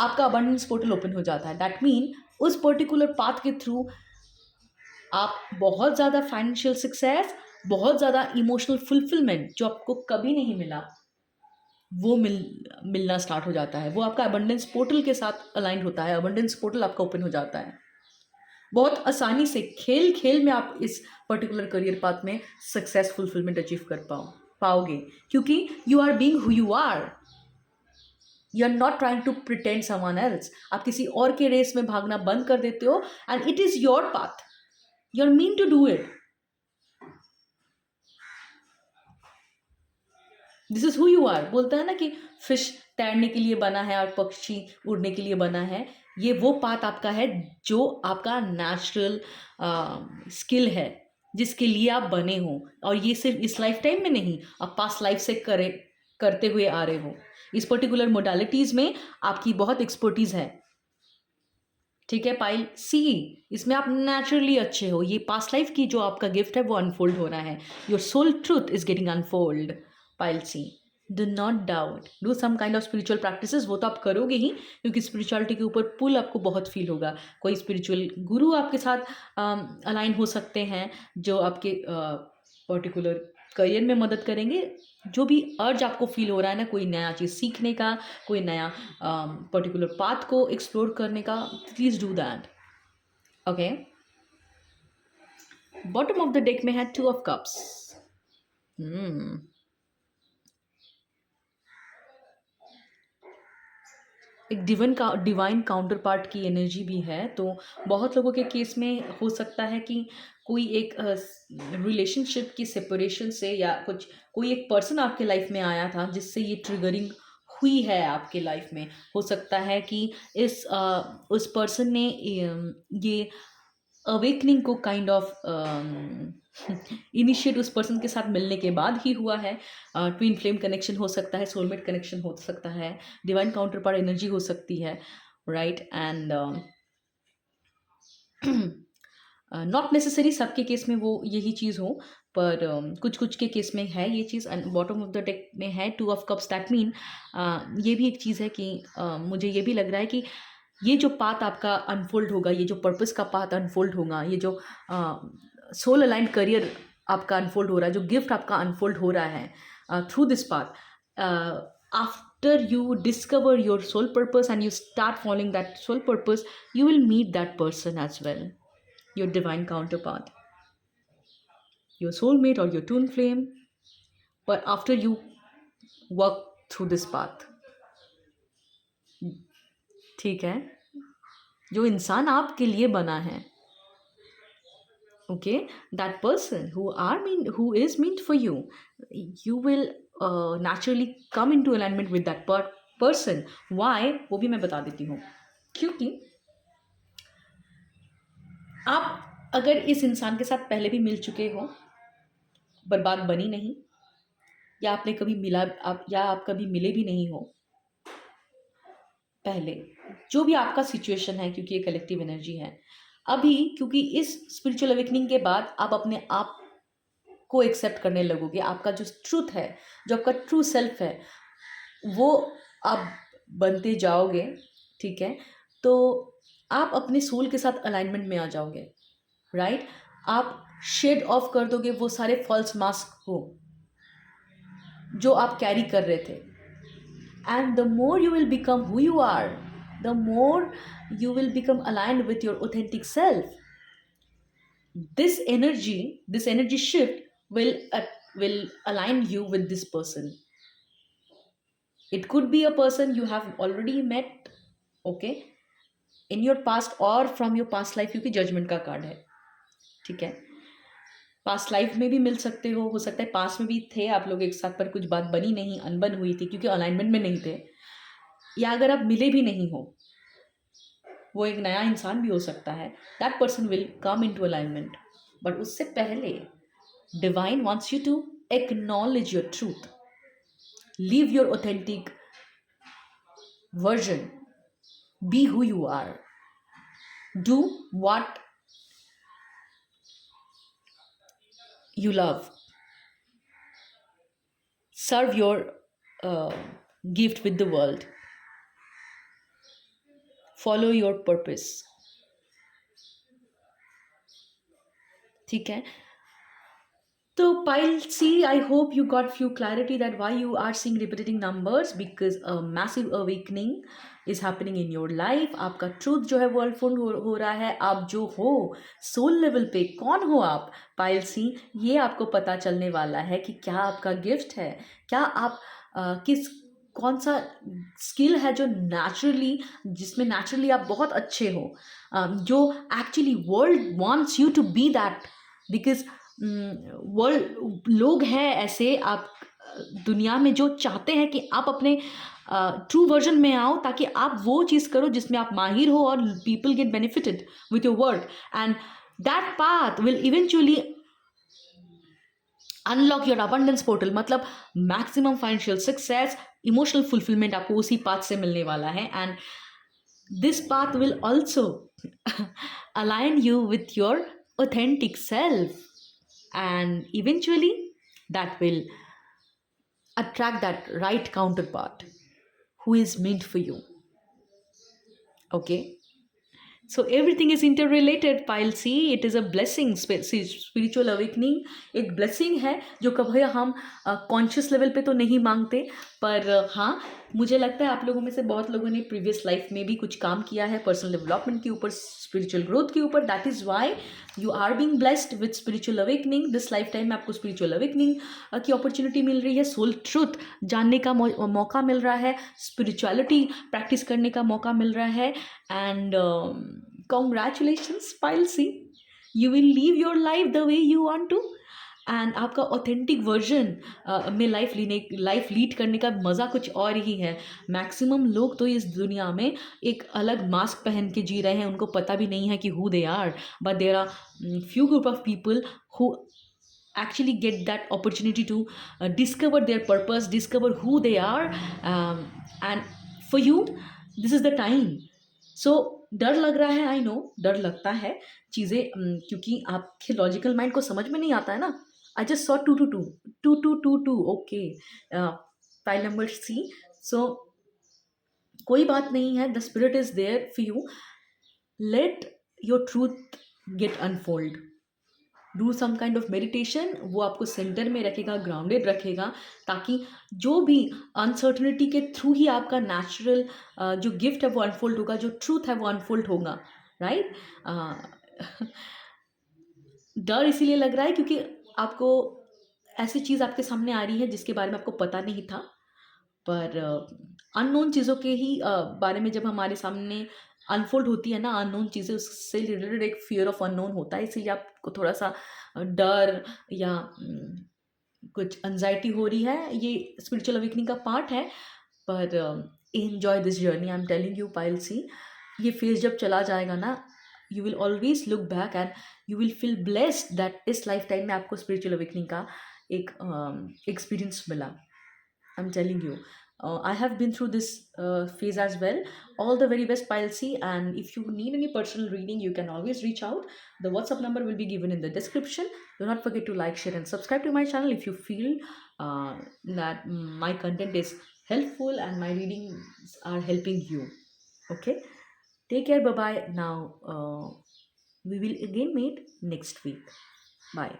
आपका अबंडेंस पोर्टल ओपन हो जाता है। दैट मीन उस पर्टिकुलर पाथ के थ्रू आप बहुत ज़्यादा फाइनेंशियल सक्सेस, बहुत ज़्यादा इमोशनल फुलफिलमेंट जो आपको कभी नहीं मिला, वो मिलना स्टार्ट हो जाता है। वो आपका अबंडेंस पोर्टल के साथ अलाइंड होता है, अबंडेंस पोर्टल आपका ओपन हो जाता है। बहुत आसानी से खेल खेल में आप इस पर्टिकुलर करियर पाथ में सक्सेस फुलफिलमेंट अचीव कर पाओगे, क्योंकि you are being who you are, you are not trying to pretend someone else. आप किसी और के रेस में भागना बंद कर देते हो, and it is your path, you are mean to do it, this is who you are. बोलता है ना कि फिश तैरने के लिए बना है और पक्षी उड़ने के लिए बना है, ये वो पाथ आपका है जो आपका नेचुरल स्किल है, जिसके लिए आप बने हो। और ये सिर्फ इस लाइफ टाइम में नहीं, आप पास्ट लाइफ से करते हुए आ रहे हो। इस पर्टिकुलर मोडालिटीज़ में आपकी बहुत एक्सपर्टीज़ है, ठीक है पाइल सी, इसमें आप नेचुरली अच्छे हो। ये पास्ट लाइफ की जो आपका गिफ्ट है वो अनफोल्ड हो रहा है, your soul truth is getting unfold pile C. Do not doubt, do some kind of spiritual practices, वो तो आप करोगे ही, क्योंकि स्पिरिचुअलिटी के ऊपर पुल आपको बहुत फील होगा। कोई स्पिरिचुअल गुरु आपके साथ अलाइन हो सकते हैं जो आपके पर्टिकुलर करियर में मदद करेंगे। जो भी अर्ज आपको फील हो रहा है ना, कोई नया चीज़ सीखने का, कोई नया पर्टिकुलर पाथ को एक्सप्लोर करने का, please do that, okay. Bottom of the deck में है 2 ऑफ कप्स। एक डिवाइन काउंटर पार्ट की एनर्जी भी है। तो बहुत लोगों के केस में हो सकता है कि कोई एक रिलेशनशिप की सेपरेशन से, या कोई एक पर्सन आपके लाइफ में आया था जिससे ये ट्रिगरिंग हुई है आपके लाइफ में। हो सकता है कि उस पर्सन ने ये अवेकनिंग को काइंड ऑफ इनिशिएट उस पर्सन के साथ मिलने के बाद ही हुआ है। ट्विन फ्लेम कनेक्शन हो सकता है, सोलमेट कनेक्शन हो सकता है, डिवाइन काउंटर पार्ट एनर्जी हो सकती है, राइट। एंड नॉट नेसेसरी सबके केस में वो यही चीज़ हो, पर कुछ कुछ के केस में है ये चीज़। And bottom of the deck में है 2 ऑफ कप्स। दैट मीन ये भी एक चीज़ है कि मुझे ये भी लग रहा है कि ये जो पाथ आपका अनफोल्ड होगा, ये जो पर्पस का पाथ अनफोल्ड होगा, ये जो सोल अलाइंड करियर आपका अनफोल्ड हो रहा है, जो गिफ्ट आपका अनफोल्ड हो रहा है through this path, after you discover your soul purpose and you start following that soul purpose, you will meet that person as well, your divine counterpart, your soulmate or your twin flame. But after you work through this path, ठीक है, जो इंसान आपके लिए बना है, okay, that person who is meant for you, you will naturally come into alignment with that person. Why, वो भी मैं बता देती हूँ. क्योंकि आप अगर इस इंसान के साथ पहले भी मिल चुके हो, पर बात बनी नहीं, या आपने कभी मिला आप कभी मिले भी नहीं हो पहले, जो भी आपका सिचुएशन है, क्योंकि ये कलेक्टिव एनर्जी है अभी, क्योंकि इस स्पिरिचुअल अवेकनिंग के बाद आप अपने आप को एक्सेप्ट करने लगोगे. आपका जो ट्रूथ है, जो आपका ट्रू सेल्फ है, वो आप बनते जाओगे. ठीक है, तो आप अपने सोल के साथ अलाइनमेंट में आ जाओगे. राइट, आप शेड ऑफ कर दोगे वो सारे फॉल्स मास्क को जो आप कैरी कर रहे थे. And the more you will become who you are, the more you will become aligned with your authentic self. This energy shift will align you with this person. It could be a person you have already met, okay, in your past or from your past life, क्योंकि judgement का card है. ठीक है, past life में भी मिल सकते हो सकता है पास्ट में भी थे आप लोग एक साथ, पर कुछ बात बनी नहीं, अनबन हुई थी क्योंकि अलाइनमेंट में नहीं थे. या अगर आप मिले भी नहीं हो, वो एक नया इंसान भी हो सकता है. That person will come in to alignment. But उससे पहले divine wants you to acknowledge your truth, live your authentic version, be who you are, do what you love, serve your gift with the world, follow your purpose. ठीक है, तो pile C, I hope you got few clarity that why you are seeing repeating numbers, because a massive awakening is happening in your life. आपका truth जो है वो unfold हो रहा है. आप जो हो सोल लेवल पे, कौन हो आप पाइल सी, ये आपको पता चलने वाला है कि क्या आपका गिफ्ट है, क्या आप कौन सा स्किल है जो जिसमें नेचुरली आप बहुत अच्छे हो, जो actually world wants you to be that. Because world लोग हैं ऐसे आप दुनिया में जो चाहते हैं कि आप अपने ट्रू वर्जन में आओ, ताकि आप वो चीज़ करो जिसमें आप माहिर हो और people get benefited with your work. And that path will eventually unlock your abundance portal. मतलब maximum financial success, emotional fulfilment आपको उसी पाथ से मिलने वाला है. And this path will also align you with your authentic self, and eventually that will attract that right counterpart who is meant for you. Okay, so everything is interrelated. Pile C, it is a blessing. Spiritual awakening एक blessing है जो कभी हम conscious level पे तो नहीं मांगते, पर हाँ, मुझे लगता है आप लोगों में से बहुत लोगों ने प्रीवियस लाइफ में भी कुछ काम किया है पर्सनल डेवलपमेंट के ऊपर, स्पिरिचुअल ग्रोथ के ऊपर. That is why you are being blessed with spiritual awakening. This lifetime में आपको स्पिरिचुअल अवेकनिंग की अपॉर्चुनिटी मिल रही है, सोल ट्रूथ जानने का मौका मिल रहा है, स्पिरिचुअलिटी प्रैक्टिस करने का मौका मिल रहा है. And congratulations pile C, you will live your life the way you want to. And आपका ऑथेंटिक वर्जन में लाइफ लीड करने का मज़ा कुछ और ही है. मैक्सिमम लोग तो इस दुनिया में एक अलग मास्क पहन के जी रहे हैं, उनको पता भी नहीं है कि who they are. But there are few group of people who actually get that opportunity to discover their purpose, discover who they are, and for you this is the time. So डर लग रहा है, I know, डर लगता है चीज़ें, क्योंकि आपके लॉजिकल माइंड को समझ में नहीं आता है ना. I just saw 2 okay, pile number C. So कोई बात नहीं है, the spirit is there for you. Let your truth get unfold. Do some kind of meditation, वो आपको सेंटर में रखेगा, ग्राउंडेड रखेगा, ताकि जो भी अनसर्टनिटी के थ्रू ही आपका नेचुरल जो गिफ्ट है वो अनफोल्ड होगा, जो ट्रूथ है वो अनफोल्ड होगा, राइट। डर इसीलिए लग रहा है क्योंकि आपको ऐसी चीज़ आपके सामने आ रही है जिसके बारे में आपको पता नहीं था, पर अननोन चीज़ों के ही बारे में जब हमारे सामने अनफोल्ड होती है ना, अननोन चीज़ें, उससे रिलेटेड एक फियर ऑफ अननोन होता है, इसीलिए आपको थोड़ा सा डर या कुछ एंजाइटी हो रही है। ये स्पिरिचुअल अवेकनिंग का पार्ट है, पर enjoy this journey, I am telling you pile C. ये फेज़ जब चला जाएगा ना, you will always look back and you will feel blessed that इस लाइफ टाइम में आपको स्पिरिचुअल अवेकनिंग का एक एक्सपीरियंस मिला। I'm telling you. I have been through this phase as well. All the very best, Pilesy. And if you need any personal reading, you can always reach out. The WhatsApp number will be given in the description. Do not forget to like, share, and subscribe to my channel if you feel uh, that my content is helpful and my readings are helping you. Okay. Take care. Bye bye. Now, we will again meet next week. Bye.